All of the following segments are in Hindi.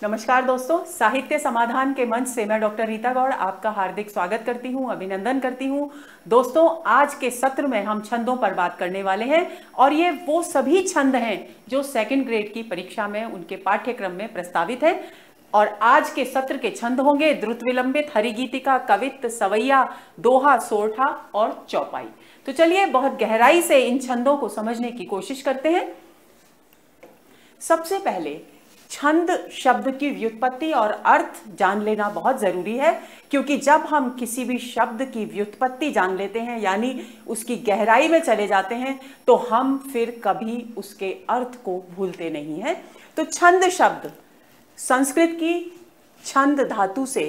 नमस्कार दोस्तों, साहित्य समाधान के मंच से मैं डॉक्टर रीता गौड़ आपका हार्दिक स्वागत करती हूं, अभिनंदन करती हूं। दोस्तों, आज के सत्र में हम छंदों पर बात करने वाले हैं और ये वो सभी छंद हैं जो सेकंड ग्रेड की परीक्षा में उनके पाठ्यक्रम में प्रस्तावित है। और आज के सत्र के छंद होंगे द्रुत विलंबित, हरिगीतिका, कवित्त, सवैया, दोहा, सोरठा और चौपाई। तो चलिए बहुत गहराई से इन छंदों को समझने की कोशिश करते हैं। सबसे पहले छंद शब्द की व्युत्पत्ति और अर्थ जान लेना बहुत जरूरी है, क्योंकि जब हम किसी भी शब्द की व्युत्पत्ति जान लेते हैं यानी उसकी गहराई में चले जाते हैं तो हम फिर कभी उसके अर्थ को भूलते नहीं हैं। तो छंद शब्द संस्कृत की छंद धातु से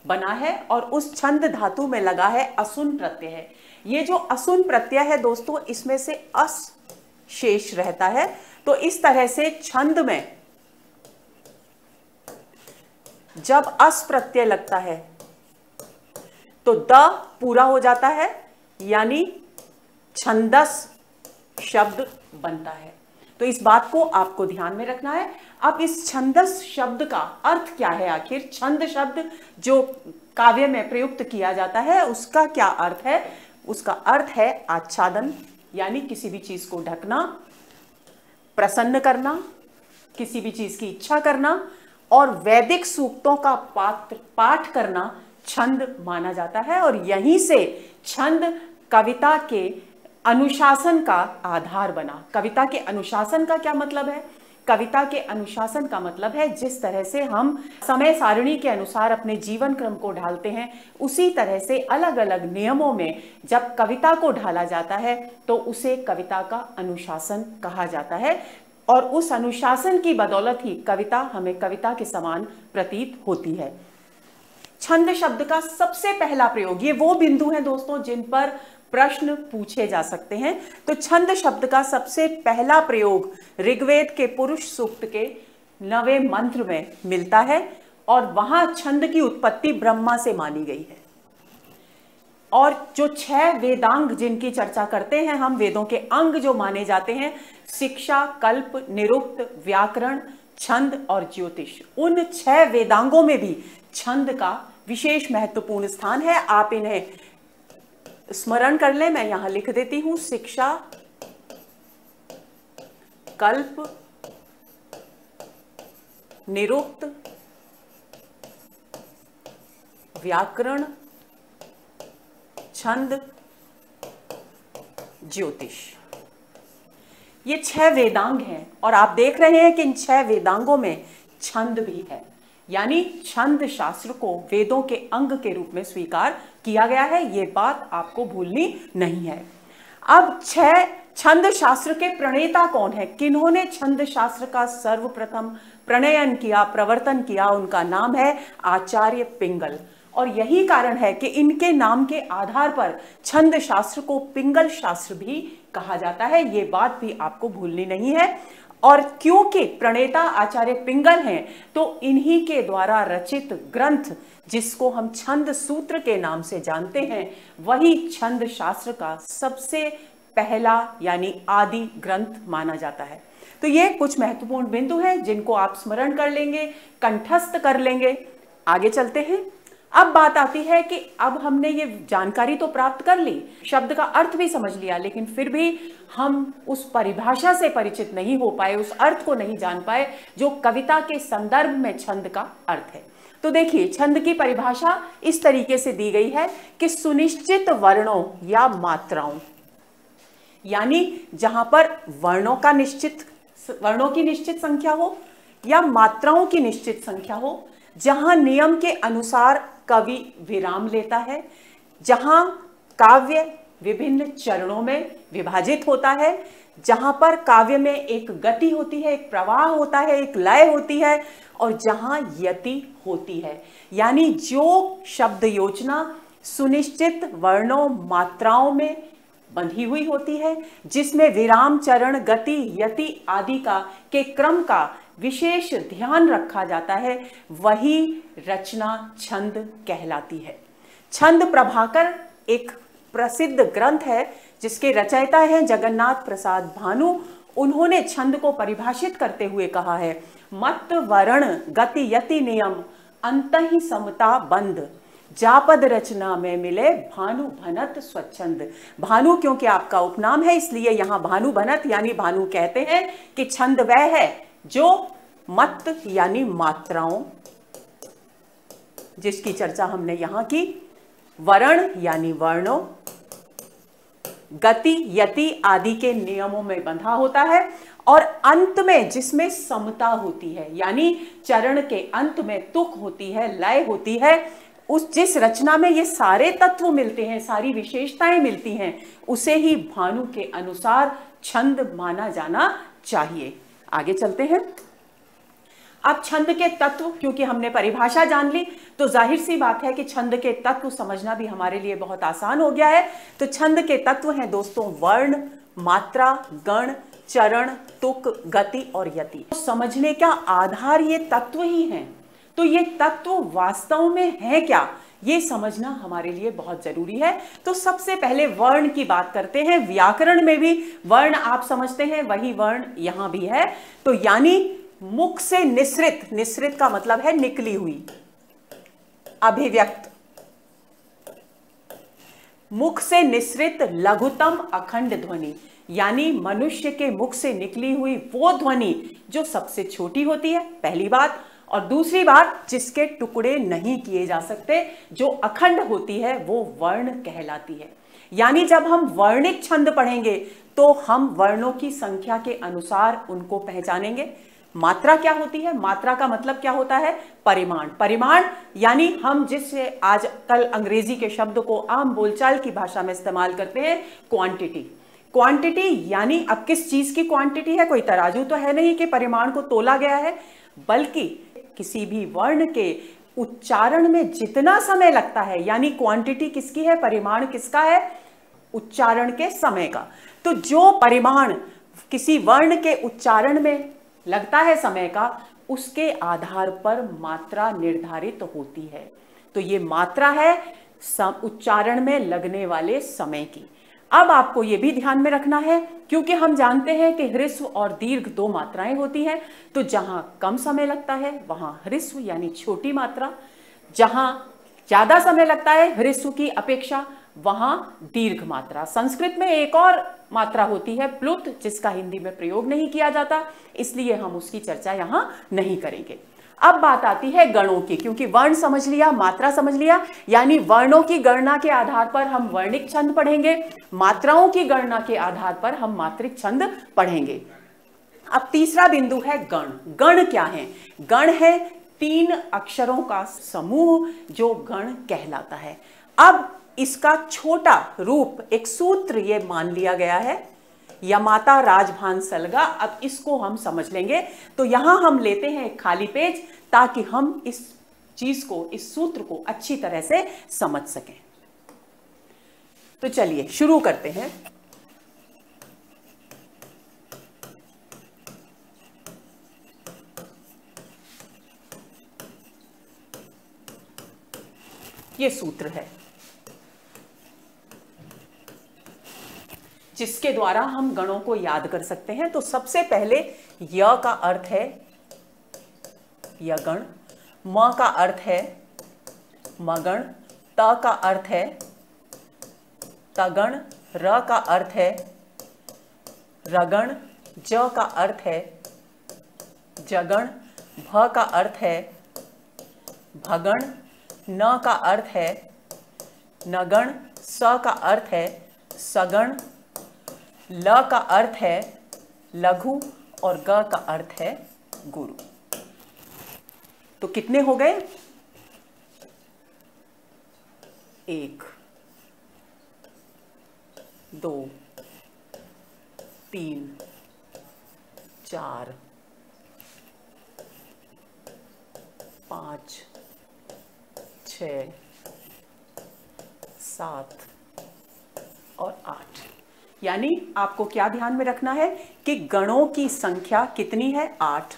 बना है और उस छंद धातु में लगा है असुन प्रत्यय है। ये जो असुन प्रत्यय है दोस्तों, इसमें से अस शेष रहता है। तो इस तरह से छंद में जब अस प्रत्यय लगता है तो द पूरा हो जाता है, यानी छंदस शब्द बनता है। तो इस बात को आपको ध्यान में रखना है। अब इस छंदस शब्द का अर्थ क्या है? आखिर छंद शब्द जो काव्य में प्रयुक्त किया जाता है उसका क्या अर्थ है? उसका अर्थ है आच्छादन, यानी किसी भी चीज को ढकना, प्रसन्न करना, किसी भी चीज की इच्छा करना, और वैदिक सूक्तों का पाठ करना छंद माना जाता है। और यहीं से छंद कविता के अनुशासन का आधार बना। कविता के अनुशासन का क्या मतलब है? कविता के अनुशासन का मतलब है जिस तरह से हम समय सारणी के अनुसार अपने जीवन क्रम को ढालते हैं, उसी तरह से अलग अलग नियमों में जब कविता को ढाला जाता है तो उसे कविता का अनुशासन कहा जाता है। और उस अनुशासन की बदौलत ही कविता हमें कविता के समान प्रतीत होती है। छंद शब्द का सबसे पहला प्रयोग, ये वो बिंदु हैं दोस्तों जिन पर प्रश्न पूछे जा सकते हैं। तो छंद शब्द का सबसे पहला प्रयोग ऋग्वेद के पुरुष सूक्त के 9वें मंत्र में मिलता है और वहां छंद की उत्पत्ति ब्रह्मा से मानी गई है। और जो 6 वेदांग जिनकी चर्चा करते हैं हम, वेदों के अंग जो माने जाते हैं, शिक्षा, कल्प, निरुक्त, व्याकरण, छंद और ज्योतिष, उन 6 वेदांगों में भी छंद का विशेष महत्वपूर्ण स्थान है। आप इन्हें स्मरण कर लें, मैं यहां लिख देती हूं। शिक्षा, कल्प, निरुक्त, व्याकरण, छंद, ज्योतिष, ये 6 वेदांग हैं। और आप देख रहे हैं कि इन 6 वेदांगों में छंद भी है, यानी छंद शास्त्र को वेदों के अंग के रूप में स्वीकार किया गया है। ये बात आपको भूलनी नहीं है। अब 6 छंद शास्त्र के प्रणेता कौन है? किन्होंने छंद शास्त्र का सर्वप्रथम प्रणयन किया, प्रवर्तन किया? उनका नाम है आचार्य पिंगल। और यही कारण है कि इनके नाम के आधार पर छंद शास्त्र को पिंगल शास्त्र भी कहा जाता है। ये बात भी आपको भूलनी नहीं है। और क्योंकि प्रणेता आचार्य पिंगल हैं तो इन्हीं के द्वारा रचित ग्रंथ, जिसको हम छंद सूत्र के नाम से जानते हैं, वही छंद शास्त्र का सबसे पहला यानी आदि ग्रंथ माना जाता है। तो ये कुछ महत्वपूर्ण बिंदु हैं जिनको आप स्मरण कर लेंगे, कंठस्थ कर लेंगे। आगे चलते हैं। अब बात आती है कि अब हमने ये जानकारी तो प्राप्त कर ली, शब्द का अर्थ भी समझ लिया, लेकिन फिर भी हम उस परिभाषा से परिचित नहीं हो पाए, उस अर्थ को नहीं जान पाए जो कविता के संदर्भ में छंद का अर्थ है। तो देखिए, छंद की परिभाषा इस तरीके से दी गई है कि सुनिश्चित वर्णों या मात्राओं, यानी जहां पर वर्णों की निश्चित संख्या हो या मात्राओं की निश्चित संख्या हो, जहां नियम के अनुसार कवि विराम लेता है, जहां काव्य विभिन्न चरणों में विभाजित होता है, जहां पर काव्य में एक गति होती है, एक प्रवाह होता है, एक लय होती है, और जहां यति होती है, यानी जो शब्द योजना सुनिश्चित वर्णों मात्राओं में बंधी हुई होती है, जिसमें विराम, चरण, गति, यति आदि के क्रम का विशेष ध्यान रखा जाता है, वही रचना छंद कहलाती है। छंद प्रभाकर एक प्रसिद्ध ग्रंथ है जिसके रचयिता हैं जगन्नाथ प्रसाद भानु। उन्होंने छंद को परिभाषित करते हुए कहा है, मत वर्ण गति यति नियम अंतहि समता बंध, जापद रचना में मिले भानु भनत स्वच्छंद। भानु क्योंकि आपका उपनाम है इसलिए यहां भानु भनत यानी भानु कहते हैं कि छंद वह है जो मत यानी मात्राओं जिसकी चर्चा हमने यहां की, वर्ण यानी वर्णों, गति यति आदि के नियमों में बंधा होता है, और अंत में जिसमें समता होती है यानी चरण के अंत में तुक होती है, लय होती है, उस जिस रचना में ये सारे तत्व मिलते हैं, सारी विशेषताएं मिलती हैं, उसे ही भानु के अनुसार छंद माना जाना चाहिए। आगे चलते हैं। अब छंद के तत्व, क्योंकि हमने परिभाषा जान ली तो जाहिर सी बात है कि छंद के तत्व समझना भी हमारे लिए बहुत आसान हो गया है। तो छंद के तत्व हैं दोस्तों वर्ण, मात्रा, गण, चरण, तुक, गति और यति। समझने का आधार ये तत्व ही हैं। तो ये तत्व वास्तव में है क्या, ये समझना हमारे लिए बहुत जरूरी है। तो सबसे पहले वर्ण की बात करते हैं। व्याकरण में भी वर्ण आप समझते हैं, वही वर्ण यहां भी है। तो यानी मुख से निसृत, निसृत का मतलब है निकली हुई, अभिव्यक्त, मुख से निसृत लघुतम अखंड ध्वनि, यानी मनुष्य के मुख से निकली हुई वो ध्वनि जो सबसे छोटी होती है, पहली बात। और दूसरी बात, जिसके टुकड़े नहीं किए जा सकते, जो अखंड होती है, वो वर्ण कहलाती है। यानी जब हम वर्णिक छंद पढ़ेंगे तो हम वर्णों की संख्या के अनुसार उनको पहचानेंगे। मात्रा क्या होती है? मात्रा का मतलब क्या होता है? परिमाण। परिमाण यानी हम जिससे आजकल अंग्रेजी के शब्द को आम बोलचाल की भाषा में इस्तेमाल करते हैं, क्वांटिटी। क्वांटिटी यानी अब किस चीज की क्वांटिटी है? कोई तराजू तो है नहीं कि परिमाण को तोला गया है, बल्कि किसी भी वर्ण के उच्चारण में जितना समय लगता है, यानी क्वांटिटी किसकी है, परिमाण किसका है? उच्चारण के समय का। तो जो परिमाण किसी वर्ण के उच्चारण में लगता है समय का, उसके आधार पर मात्रा निर्धारित होती है। तो ये मात्रा है उच्चारण में लगने वाले समय की। अब आपको यह भी ध्यान में रखना है, क्योंकि हम जानते हैं कि ह्रस्व और दीर्घ दो मात्राएं होती हैं। तो जहां कम समय लगता है वहां ह्रस्व यानी छोटी मात्रा, जहां ज्यादा समय लगता है ह्रस्व की अपेक्षा, वहां दीर्घ मात्रा। संस्कृत में एक और मात्रा होती है प्लुत, जिसका हिंदी में प्रयोग नहीं किया जाता, इसलिए हम उसकी चर्चा यहां नहीं करेंगे। अब बात आती है गणों की, क्योंकि वर्ण समझ लिया, मात्रा समझ लिया, यानी वर्णों की गणना के आधार पर हम वर्णिक छंद पढ़ेंगे, मात्राओं की गणना के आधार पर हम मात्रिक छंद पढ़ेंगे। अब तीसरा बिंदु है गण। गण क्या है? गण है 3 अक्षरों का समूह जो गण कहलाता है। अब इसका छोटा रूप एक सूत्र ये मान लिया गया है, यमाता राजभान सलगा। अब इसको हम समझ लेंगे। तो यहां हम लेते हैं एक खाली पेज, ताकि हम इस चीज को, इस सूत्र को अच्छी तरह से समझ सकें। तो चलिए शुरू करते हैं। ये सूत्र है जिसके द्वारा हम गणों को याद कर सकते हैं। तो सबसे पहले य का अर्थ है यगण, म का अर्थ है मगण, त का अर्थ है तगण, र का अर्थ है रगण, ज का अर्थ है जगण, भ का अर्थ है भगण, न का अर्थ है नगण, स का अर्थ है सगण, ल का अर्थ है लघु और ग का अर्थ है गुरु। तो कितने हो गए? 1 2 3 4 5 6 7 और 8। यानी आपको क्या ध्यान में रखना है कि गणों की संख्या कितनी है? 8।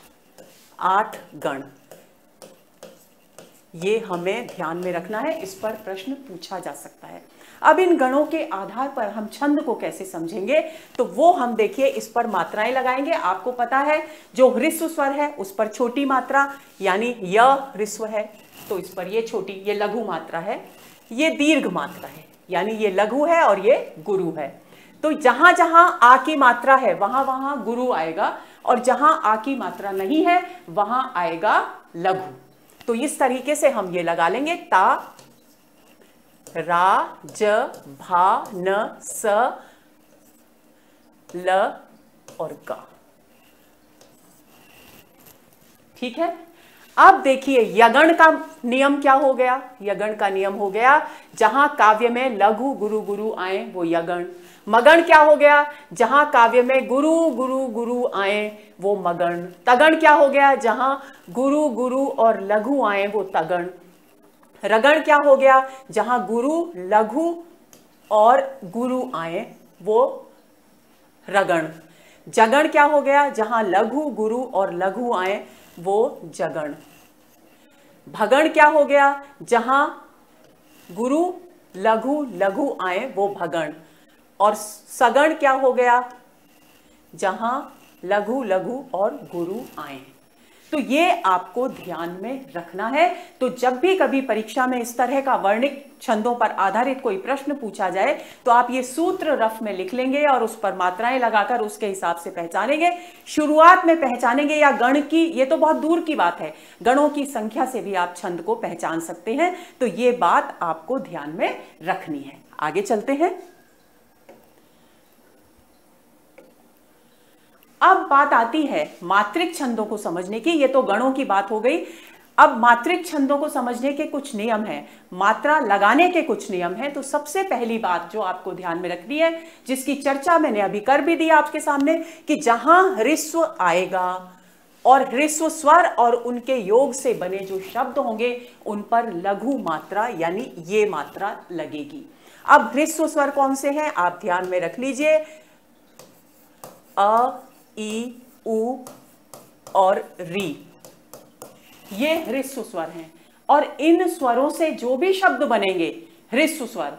8 गण। ये हमें ध्यान में रखना है, इस पर प्रश्न पूछा जा सकता है। अब इन गणों के आधार पर हम छंद को कैसे समझेंगे, तो वो हम देखिए इस पर मात्राएं लगाएंगे। आपको पता है जो ह्रस्व स्वर है उस पर छोटी मात्रा यानी य ह्रस्व है, तो इस पर ये छोटी, ये लघु मात्रा है। ये दीर्घ मात्रा है यानी ये लघु है और ये गुरु है। तो जहां जहां आ की मात्रा है वहां वहां गुरु आएगा, और जहां आ की मात्रा नहीं है वहां आएगा लघु। तो इस तरीके से हम ये लगा लेंगे, ता, रा, ज, भा, न, स, ल और ग। ठीक है। अब देखिए यगण का नियम क्या हो गया। यगण का नियम हो गया जहां काव्य में लघु गुरु गुरु आए वो यगण। मगण क्या हो गया, जहां काव्य में गुरु गुरु गुरु आए वो मगण। तगण क्या हो गया, जहां गुरु गुरु और लघु आए वो तगण। रगण क्या हो गया, जहां गुरु लघु और गुरु आए वो रगण। जगण क्या हो गया, जहां लघु गुरु और लघु आए वो जगण। भगण क्या हो गया, जहां गुरु लघु लघु आए वो भगण। और सगण क्या हो गया, जहां लघु लघु और गुरु आए। तो ये आपको ध्यान में रखना है। तो जब भी कभी परीक्षा में इस तरह का वर्णिक छंदों पर आधारित कोई प्रश्न पूछा जाए तो आप ये सूत्र रफ में लिख लेंगे और उस पर मात्राएं लगाकर उसके हिसाब से पहचानेंगे। शुरुआत में पहचानेंगे या गण की, ये तो बहुत दूर की बात है, गणों की संख्या से भी आप छंद को पहचान सकते हैं। तो ये बात आपको ध्यान में रखनी है। आगे चलते हैं। अब बात आती है मात्रिक छंदों को समझने की। ये तो गणों की बात हो गई। अब मात्रिक छंदों को समझने के कुछ नियम हैं, मात्रा लगाने के कुछ नियम हैं। तो सबसे पहली बात जो आपको ध्यान में रखनी है, जिसकी चर्चा मैंने अभी कर भी दी आपके सामने, कि जहां ह्रस्व आएगा और ह्रस्व स्वर और उनके योग से बने जो शब्द होंगे उन पर लघु मात्रा यानी ये मात्रा लगेगी। अब ह्रस्व स्वर कौन से हैं आप ध्यान में रख लीजिए, अ, ई, उ और री, ये ह्रस्व स्वर हैं। और इन स्वरों से जो भी शब्द बनेंगे ह्रस्व स्वर,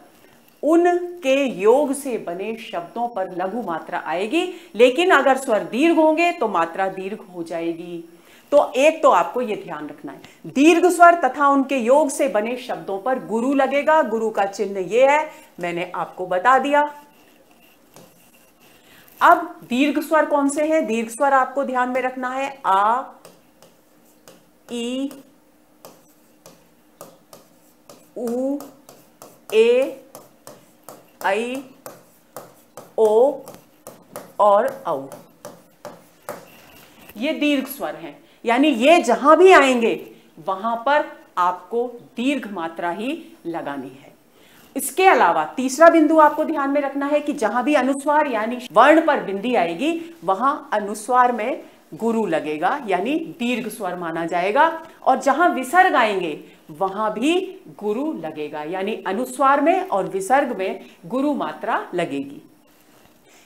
उनके योग से बने शब्दों पर लघु मात्रा आएगी। लेकिन अगर स्वर दीर्घ होंगे तो मात्रा दीर्घ हो जाएगी। तो एक तो आपको यह ध्यान रखना है, दीर्घ स्वर तथा उनके योग से बने शब्दों पर गुरु लगेगा। गुरु का चिन्ह यह है, मैंने आपको बता दिया। अब दीर्घ स्वर कौन से हैं, दीर्घ स्वर आपको ध्यान में रखना है, आ, ई, उ, ए, ऐ, ओ और औ। ये दीर्घ स्वर हैं, यानी ये जहां भी आएंगे वहां पर आपको दीर्घ मात्रा ही लगानी है। इसके अलावा तीसरा बिंदु आपको ध्यान में रखना है कि जहां भी अनुस्वार यानी वर्ण पर बिंदी आएगी वहां अनुस्वार में गुरु लगेगा यानी दीर्घ स्वर माना जाएगा। और जहां विसर्ग आएंगे वहां भी गुरु लगेगा यानी अनुस्वार में और विसर्ग में गुरु मात्रा लगेगी।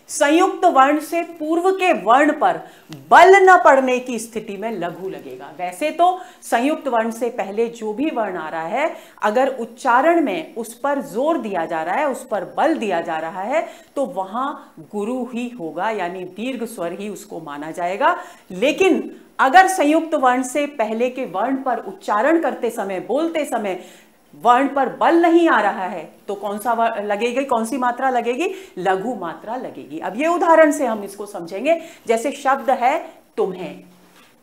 संयुक्त वर्ण से पूर्व के वर्ण पर बल न पड़ने की स्थिति में लघु लगेगा। वैसे तो संयुक्त वर्ण से पहले जो भी वर्ण आ रहा है, अगर उच्चारण में उस पर जोर दिया जा रहा है, उस पर बल दिया जा रहा है, तो वहां गुरु ही होगा यानी दीर्घ स्वर ही उसको माना जाएगा। लेकिन अगर संयुक्त वर्ण से पहले के वर्ण पर उच्चारण करते समय, बोलते समय वर्ण पर बल नहीं आ रहा है तो कौन सा लगेगी, कौन सी मात्रा लगेगी, लघु मात्रा लगेगी। अब ये उदाहरण से हम इसको समझेंगे। जैसे शब्द है तुम्हें,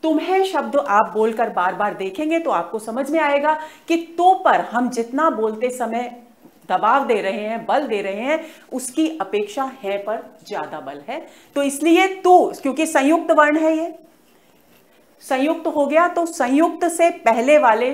तुम्हें शब्द आप बोलकर बार बार देखेंगे तो आपको समझ में आएगा कि तो पर हम जितना बोलते समय दबाव दे रहे हैं, बल दे रहे हैं, उसकी अपेक्षा है पर ज्यादा बल है। तो इसलिए तो, क्योंकि संयुक्त वर्ण है, ये संयुक्त हो गया, तो संयुक्त से पहले वाले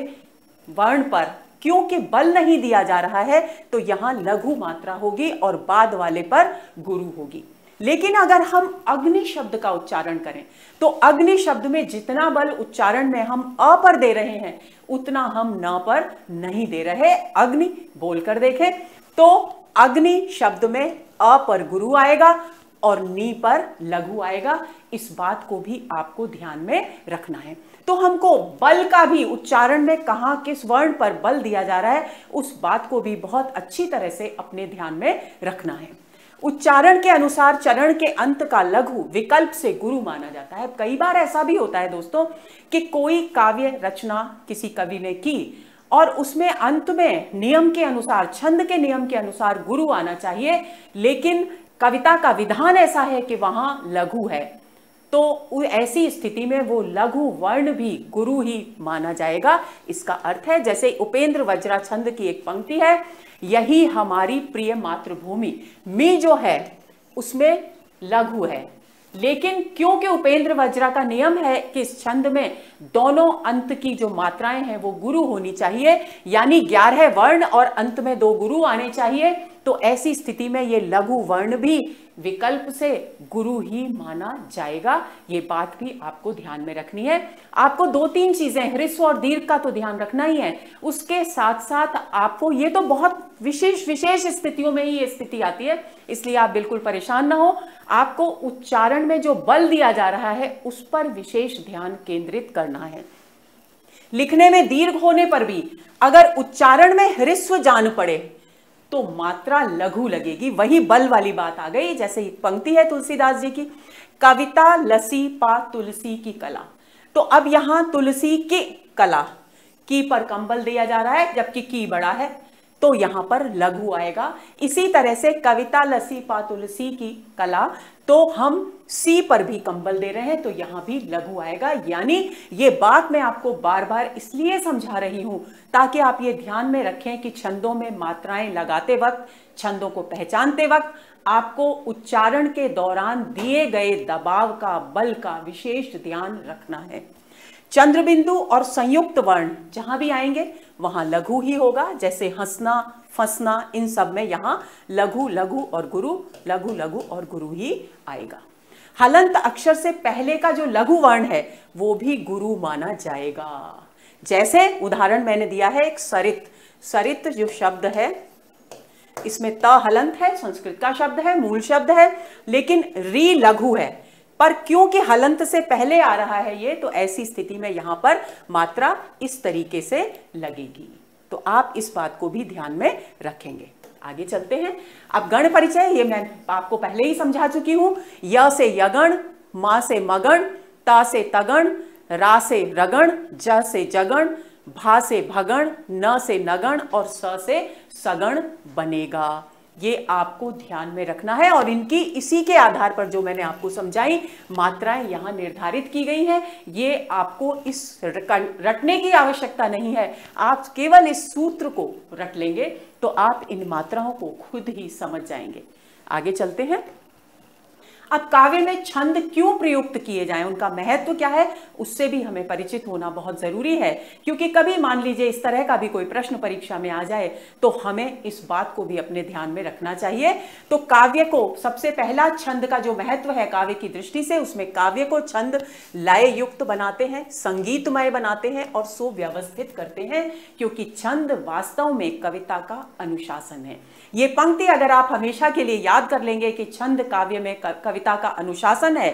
वर्ण पर क्योंकि बल नहीं दिया जा रहा है तो यहां लघु मात्रा होगी और बाद वाले पर गुरु होगी। लेकिन अगर हम अग्नि शब्द का उच्चारण करें तो अग्नि शब्द में जितना बल उच्चारण में हम अ पर दे रहे हैं उतना हम न पर नहीं दे रहे। अग्नि बोलकर देखें तो अग्नि शब्द में अ पर गुरु आएगा और नी पर लघु आएगा। इस बात को भी आपको ध्यान में रखना है। तो हमको बल का भी उच्चारण में कहां किस वर्ण पर बल दिया जा रहा है उस बात को भी बहुत अच्छी तरह से अपने ध्यान में रखना है। उच्चारण के अनुसार चरण के अंत का लघु विकल्प से गुरु माना जाता है। कई बार ऐसा भी होता है दोस्तों कि कोई काव्य रचना किसी कवि ने की और उसमें अंत में नियम के अनुसार, छंद के नियम के अनुसार गुरु आना चाहिए, लेकिन कविता का विधान ऐसा है कि वहां लघु है, तो ऐसी स्थिति में वो लघु वर्ण भी गुरु ही माना जाएगा। इसका अर्थ है, जैसे उपेंद्र वज्रा छंद की एक पंक्ति है, यही हमारी प्रिय मातृभूमि, मी जो है उसमें लघु है, लेकिन क्योंकि उपेंद्र वज्रा का नियम है कि इस छंद में दोनों अंत की जो मात्राएं हैं वो गुरु होनी चाहिए, यानी 11 वर्ण और अंत में 2 गुरु आने चाहिए, तो ऐसी स्थिति में ये लघु वर्ण भी विकल्प से गुरु ही माना जाएगा। ये बात भी आपको ध्यान में रखनी है। आपको 2-3 चीजें ह्रस्व और दीर्घ का तो ध्यान रखना ही है, उसके साथ साथ आपको, ये तो बहुत विशेष स्थितियों में ही ये स्थिति आती है, इसलिए आप बिल्कुल परेशान ना हो। आपको उच्चारण में जो बल दिया जा रहा है उस पर विशेष ध्यान केंद्रित करना है। लिखने में दीर्घ होने पर भी अगर उच्चारण में ह्रस्व जान पड़े तो मात्रा लघु लगेगी, वही बल वाली बात आ गई। जैसे पंक्ति है तुलसीदास जी की, कविता लसी पा तुलसी की कला, तो अब यहां तुलसी की कला, की पर कंबल दिया जा रहा है जबकि की बड़ा है, तो यहां पर लघु आएगा। इसी तरह से कविता लसी पा तुलसी की कला, तो हम सी पर भी कंबल दे रहे हैं, तो यहां भी लघु आएगा। यानी ये बात मैं आपको बार बार इसलिए समझा रही हूं ताकि आप ये ध्यान में रखें कि छंदों में मात्राएं लगाते वक्त, छंदों को पहचानते वक्त आपको उच्चारण के दौरान दिए गए दबाव का, बल का विशेष ध्यान रखना है। चंद्रबिंदु और संयुक्त वर्ण जहां भी आएंगे वहां लघु ही होगा, जैसे हंसना, फंसना, इन सब में यहां लघु लघु और गुरु, लघु लघु और गुरु ही आएगा। हलंत अक्षर से पहले का जो लघु वर्ण है वो भी गुरु माना जाएगा। जैसे उदाहरण मैंने दिया है एक सरित, सरित जो शब्द है इसमें त हलंत है, संस्कृत का शब्द है, मूल शब्द है, लेकिन री लघु है, पर क्योंकि हलंत से पहले आ रहा है ये, तो ऐसी स्थिति में यहां पर मात्रा इस तरीके से लगेगी। तो आप इस बात को भी ध्यान में रखेंगे। आगे चलते हैं। अब गण परिचय, ये मैं आपको पहले ही समझा चुकी हूं। य से यगण, मा से मगण, ता से तगण, रा से रगण, ज से जगण, भा से भगण, न से नगण और स से सगण बनेगा। ये आपको ध्यान में रखना है और इनकी, इसी के आधार पर जो मैंने आपको समझाई मात्राएं यहां निर्धारित की गई हैं। ये आपको इस रटने की आवश्यकता नहीं है, आप केवल इस सूत्र को रट लेंगे तो आप इन मात्राओं को खुद ही समझ जाएंगे। आगे चलते हैं। अब काव्य में छंद क्यों प्रयुक्त किए जाएं, उनका महत्व क्या है, उससे भी हमें परिचित होना बहुत जरूरी है, क्योंकि कभी मान लीजिए इस तरह का भी कोई प्रश्न परीक्षा में आ जाए तो हमें इस बात को भी अपने ध्यान में रखना चाहिए। तो काव्य को सबसे पहला, छंद का जो महत्व है काव्य की दृष्टि से, उसमें काव्य को छंद लय युक्त बनाते हैं, संगीतमय बनाते हैं और सुव्यवस्थित करते हैं, क्योंकि छंद वास्तव में कविता का अनुशासन है। ये पंक्ति अगर आप हमेशा के लिए याद कर लेंगे कि छंद काव्य में कविता का अनुशासन है,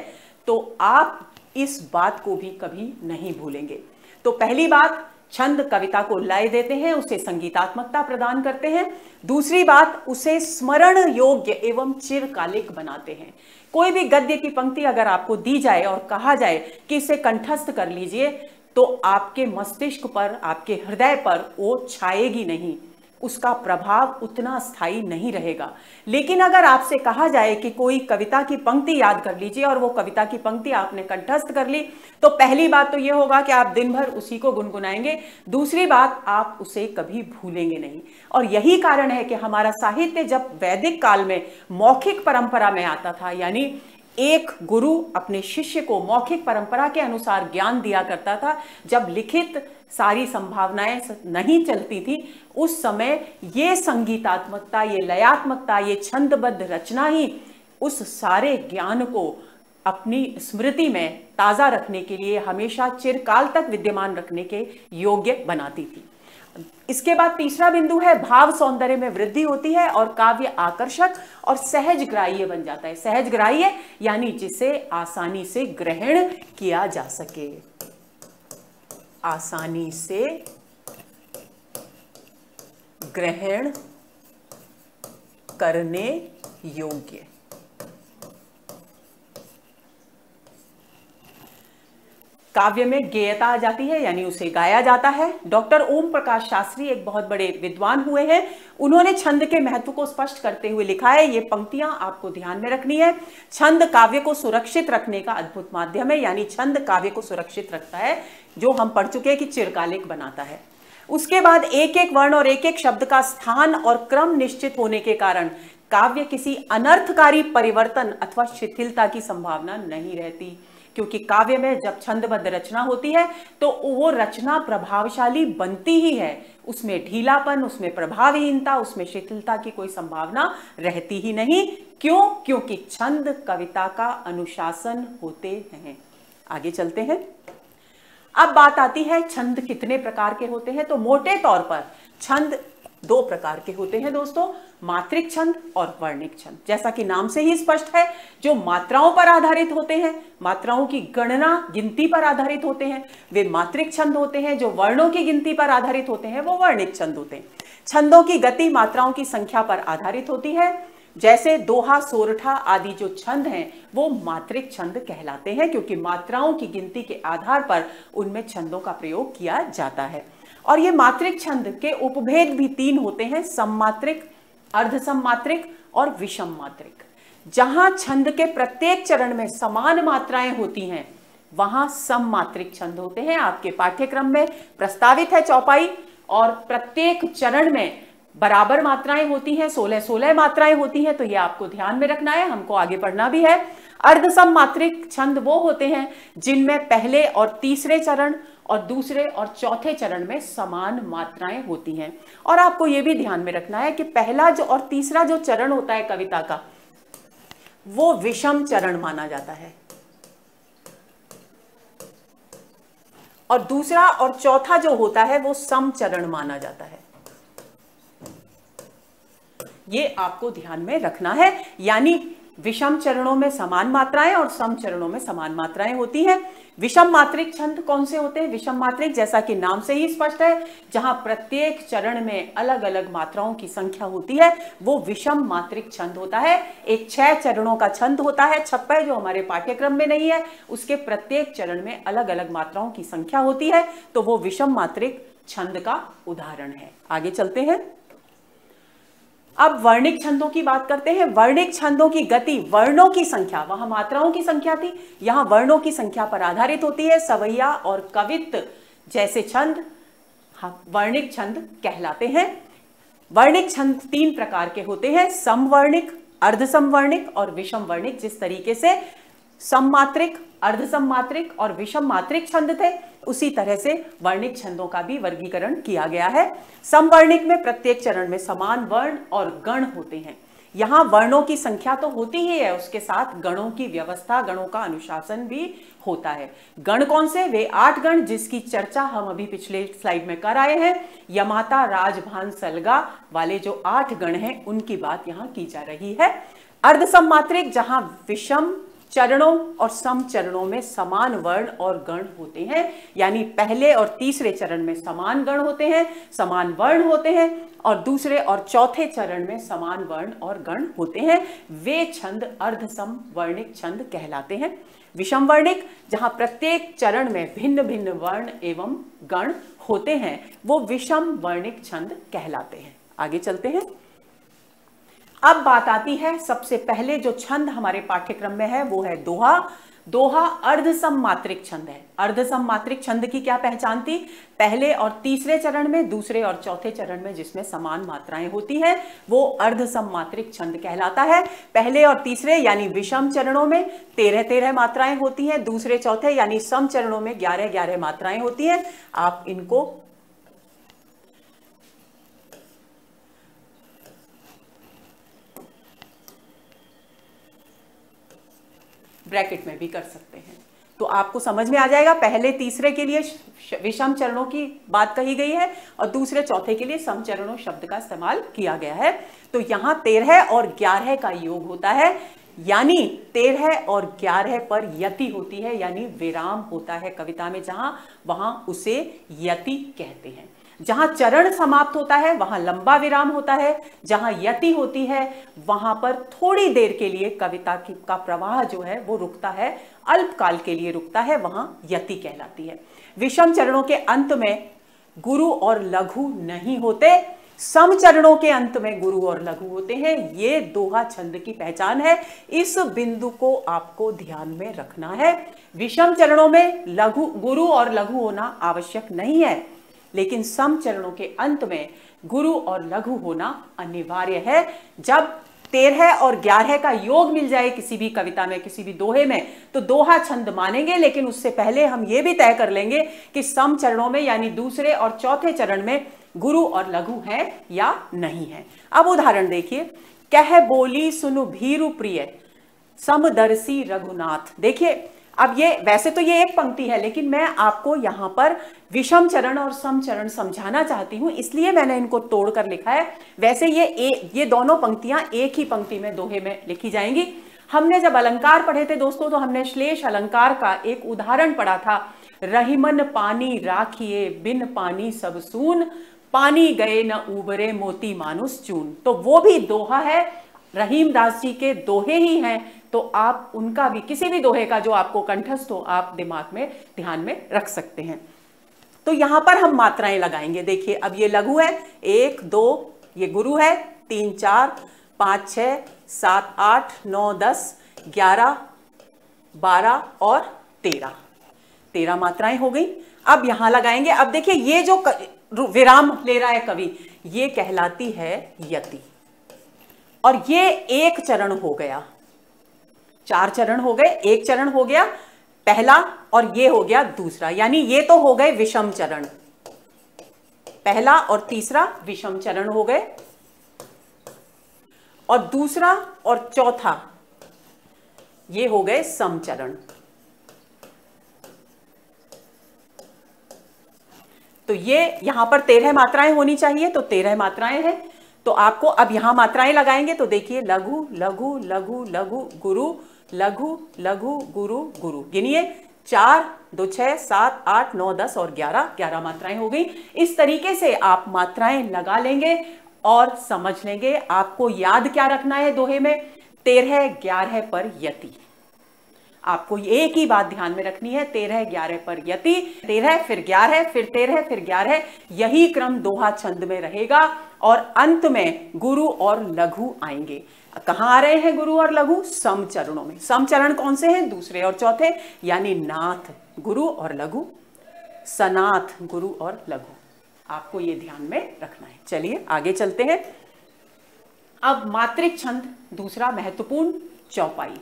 तो आप इस बात को भी कभी नहीं भूलेंगे। तो पहली बात, छंद कविता को लय देते हैं, उसे संगीतात्मकता प्रदान करते हैं। दूसरी बात, उसे स्मरण योग्य एवं चिरकालिक बनाते हैं। कोई भी गद्य की पंक्ति अगर आपको दी जाए और कहा जाए कि इसे कंठस्थ कर लीजिए, तो आपके मस्तिष्क पर, आपके हृदय पर वो छाएगी नहीं, उसका प्रभाव उतना स्थायी नहीं रहेगा। लेकिन अगर आपसे कहा जाए कि कोई कविता की पंक्ति याद कर लीजिए और वो कविता की पंक्ति आपने कंठस्थ कर ली, तो पहली बात तो ये होगा कि आप दिन भर उसी को गुनगुनाएंगे, दूसरी बात आप उसे कभी भूलेंगे नहीं। और यही कारण है कि हमारा साहित्य जब वैदिक काल में मौखिक परंपरा में आता था, यानी एक गुरु अपने शिष्य को मौखिक परंपरा के अनुसार ज्ञान दिया करता था, जब लिखित सारी संभावनाएं नहीं चलती थी, उस समय ये संगीतात्मकता, ये लयात्मकता, ये छंदबद्ध रचना ही उस सारे ज्ञान को अपनी स्मृति में ताजा रखने के लिए, हमेशा चिरकाल तक विद्यमान रखने के योग्य बनाती थी। इसके बाद तीसरा बिंदु है भाव सौंदर्य में वृद्धि होती है और काव्य आकर्षक और सहज ग्राह्य बन जाता है। सहज ग्राह्य यानी जिसे आसानी से ग्रहण किया जा सके, आसानी से ग्रहण करने योग्य। काव्य में गेयता आ जाती है यानी उसे गाया जाता है। डॉक्टर ओम प्रकाश शास्त्री एक बहुत बड़े विद्वान हुए हैं, उन्होंने छंद के महत्व को स्पष्ट करते हुए लिखा है, ये पंक्तियां आपको ध्यान में रखनी है। छंद काव्य को सुरक्षित रखने का अद्भुत माध्यम है, यानी छंद काव्य को सुरक्षित रखता है, जो हम पढ़ चुके हैं कि चिरकालिक बनाता है। उसके बाद एक एक वर्ण और एक एक शब्द का स्थान और क्रम निश्चित होने के कारण काव्य किसी अनर्थकारी परिवर्तन अथवा शिथिलता की संभावना नहीं रहती, क्योंकि काव्य में जब छंदबद्ध रचना होती है तो वो रचना प्रभावशाली बनती ही है, उसमें ढीलापन, उसमें प्रभावहीनता, उसमें शिथिलता की कोई संभावना रहती ही नहीं। क्यों? क्योंकि छंद कविता का अनुशासन होते हैं। आगे चलते हैं। अब बात आती है छंद कितने प्रकार के होते हैं। तो मोटे तौर पर छंद दो प्रकार के होते हैं दोस्तों, मात्रिक छंद और वर्णिक छंद। जैसा कि नाम से ही स्पष्ट है, जो मात्राओं पर आधारित होते हैं, मात्राओं की गणना गिनती पर आधारित होते हैं, वे मात्रिक छंद होते हैं। जो वर्णों की गिनती पर आधारित होते हैं वो वर्णिक छंद होते हैं। छंदों की गति मात्राओं की संख्या पर आधारित होती है। जैसे दोहा, सोरठा आदि जो छंद हैं वो मात्रिक छंद कहलाते हैं, क्योंकि मात्राओं की गिनती के आधार पर उनमें छंदों का प्रयोग किया जाता है। और ये मात्रिक छंद के उपभेद भी तीन होते हैं, सममात्रिक, अर्धसममात्रिक और विषम मात्रिक। जहां छंद के प्रत्येक चरण में समान मात्राएं होती हैं वहां सममात्रिक छंद होते हैं। आपके पाठ्यक्रम में प्रस्तावित है चौपाई, और प्रत्येक चरण में बराबर मात्राएं होती हैं, 16-16 मात्राएं होती हैं, तो ये आपको ध्यान में रखना है, हमको आगे पढ़ना भी है। अर्धसममात्रिक छंद वो होते हैं जिनमें पहले और तीसरे चरण और दूसरे और चौथे चरण में समान मात्राएं होती हैं। और आपको यह भी ध्यान में रखना है कि पहला जो और तीसरा जो चरण होता है कविता का, वो विषम चरण माना जाता है, और दूसरा और चौथा जो होता है वो सम चरण माना जाता है। ये आपको ध्यान में रखना है, यानी विषम चरणों में समान मात्राएं और सम चरणों में समान मात्राएं होती हैं। विषम मात्रिक छंद कौन से होते हैं? विषम मात्रिक, जैसा कि नाम से ही स्पष्ट है, जहां प्रत्येक चरण में अलग अलग मात्राओं की संख्या होती है, वो विषम मात्रिक छंद होता है। एक 6 चरणों का छंद होता है छप्पय, जो हमारे पाठ्यक्रम में नहीं है, उसके प्रत्येक चरण में अलग अलग मात्राओं की संख्या होती है, तो वो विषम मात्रिक छंद का उदाहरण है। आगे चलते हैं। अब वर्णिक छंदों की बात करते हैं। वर्णिक छंदों की गति वर्णों की संख्या, वहां मात्राओं की संख्या थी, यहां वर्णों की संख्या पर आधारित होती है। सवैया और कवित्त जैसे छंद वर्णिक छंद कहलाते हैं। वर्णिक छंद 3 प्रकार के होते हैं, समवर्णिक, अर्धसमवर्णिक और विषम वर्णिक। जिस तरीके से सममात्रिक, अर्धसममात्रिक और विषम मात्रिक छंद थे, उसी तरह से वर्णिक छंदों का भी वर्गीकरण किया गया है। समवर्णिक में प्रत्येक चरण में समान वर्ण और गण होते हैं। यहां वर्णों की संख्या तो होती ही है, उसके साथ गणों की व्यवस्था, गणों का अनुशासन भी होता है। गण कौन से? वे 8 गण, जिसकी चर्चा हम अभी पिछले स्लाइड में कर आए हैं। यमाता, राजभान, सलगा वाले जो 8 गण हैं, उनकी बात यहां की जा रही है। अर्धसममात्रिक, जहां विषम चरणों और सम चरणों में समान वर्ण और गण होते हैं, यानी पहले और तीसरे चरण में समान गण होते हैं, समान वर्ण होते हैं, और दूसरे और चौथे चरण में समान वर्ण और गण होते हैं। वे छंद अर्धसम वर्णिक छंद कहलाते हैं। विषम वर्णिक, जहां प्रत्येक चरण में भिन्न भिन्न वर्ण एवं गण होते हैं, वो विषम वर्णिक छंद कहलाते हैं। आगे चलते हैं। अब बात आती है, सबसे पहले जो छंद हमारे पाठ्यक्रम में है वो है दोहा। दोहा अर्धसममात्रिक छंद है। अर्धसममात्रिक छंद की क्या पहचान थी? पहले और तीसरे चरण में, दूसरे और चौथे चरण में जिसमें समान मात्राएं होती हैं, वो अर्धसममात्रिक छंद कहलाता है। पहले और तीसरे यानी विषम चरणों में 13-13 मात्राएं होती हैं, दूसरे चौथे यानी सम चरणों में 11-11 मात्राएं होती हैं। आप इनको ब्रैकेट में भी कर सकते हैं। तो आपको समझ में आ जाएगा, पहले तीसरे के लिए विषम चरणों की बात कही गई है और दूसरे चौथे के लिए समचरणों शब्द का इस्तेमाल किया गया है। तो यहां 13 और 11 का योग होता है, यानी 13 और 11 पर यति होती है, यानी विराम होता है कविता में जहां, वहां उसे यति कहते हैं। जहां चरण समाप्त होता है वहां लंबा विराम होता है, जहां यति होती है वहां पर थोड़ी देर के लिए कविता का प्रवाह जो है वो रुकता है, अल्पकाल के लिए रुकता है, वहां यति कहलाती है। विषम चरणों के अंत में गुरु और लघु नहीं होते, सम चरणों के अंत में गुरु और लघु होते हैं। ये दोहा छंद की पहचान है, इस बिंदु को आपको ध्यान में रखना है। विषम चरणों में लघु, गुरु और लघु होना आवश्यक नहीं है, लेकिन सम चरणों के अंत में गुरु और लघु होना अनिवार्य है। जब 13 और 11 का योग मिल जाए किसी भी कविता में, किसी भी दोहे में, तो दोहा छंद मानेंगे, लेकिन उससे पहले हम ये भी तय कर लेंगे कि सम चरणों में यानी दूसरे और चौथे चरण में गुरु और लघु है या नहीं है। अब उदाहरण देखिए, कह बोली सुनु भीरु प्रिय समदर्शी रघुनाथ। देखिए, अब ये वैसे तो ये एक पंक्ति है, लेकिन मैं आपको यहां पर विषम चरण और सम चरण समझाना चाहती हूं, इसलिए मैंने इनको तोड़कर लिखा है। वैसे ये दोनों पंक्तियां एक ही पंक्ति में दोहे में लिखी जाएंगी। हमने जब अलंकार पढ़े थे दोस्तों, तो हमने श्लेष अलंकार का एक उदाहरण पढ़ा था, रहीमन पानी राखिए बिन पानी सब सून, पानी गए न उबरे मोती मानुस चून। तो वो भी दोहा है, रहीम दास जी के दोहे ही हैं, तो आप उनका भी, किसी भी दोहे का जो आपको कंठस्थ हो, आप दिमाग में ध्यान में रख सकते हैं। तो यहां पर हम मात्राएं लगाएंगे। देखिए, अब ये लघु है, 1 2, ये गुरु है, 3 4 5 6 7 8 9 10 11 12 और 13 मात्राएं हो गई। अब यहां लगाएंगे। अब देखिए, ये जो विराम ले रहा है कवि, ये कहलाती है यति, और ये एक चरण हो गया। 4 चरण हो गए, एक चरण हो गया पहला और ये हो गया दूसरा, यानी ये तो हो गए विषम चरण, पहला और तीसरा विषम चरण हो गए, और दूसरा और चौथा ये हो गए सम चरण। तो ये यहां पर 13 मात्राएं होनी चाहिए, तो 13 मात्राएं हैं। तो आपको अब यहां मात्राएं लगाएंगे, तो देखिए, लघु लघु लघु लघु गुरु, लघु लघु गुरु गुरु। गिनिए, 4 2 6 7 8 9 10 और 11 मात्राएं हो गई। इस तरीके से आप मात्राएं लगा लेंगे और समझ लेंगे। आपको याद क्या रखना है दोहे में, 13 11 पर यति। आपको एक ही बात ध्यान में रखनी है, 13 11 पर यति, 13 फिर 11 फिर 13 फिर 11, यही क्रम दोहा छंद में रहेगा, और अंत में गुरु और लघु आएंगे। कहां आ रहे हैं गुरु और लघु? सम चरणों में। सम चरण कौन से हैं? दूसरे और चौथे, यानी नाथ गुरु और लघु, सनाथ गुरु और लघु। आपको ये ध्यान में रखना है। चलिए आगे चलते हैं। अब मात्रिक छंद, दूसरा महत्वपूर्ण, चौपाई।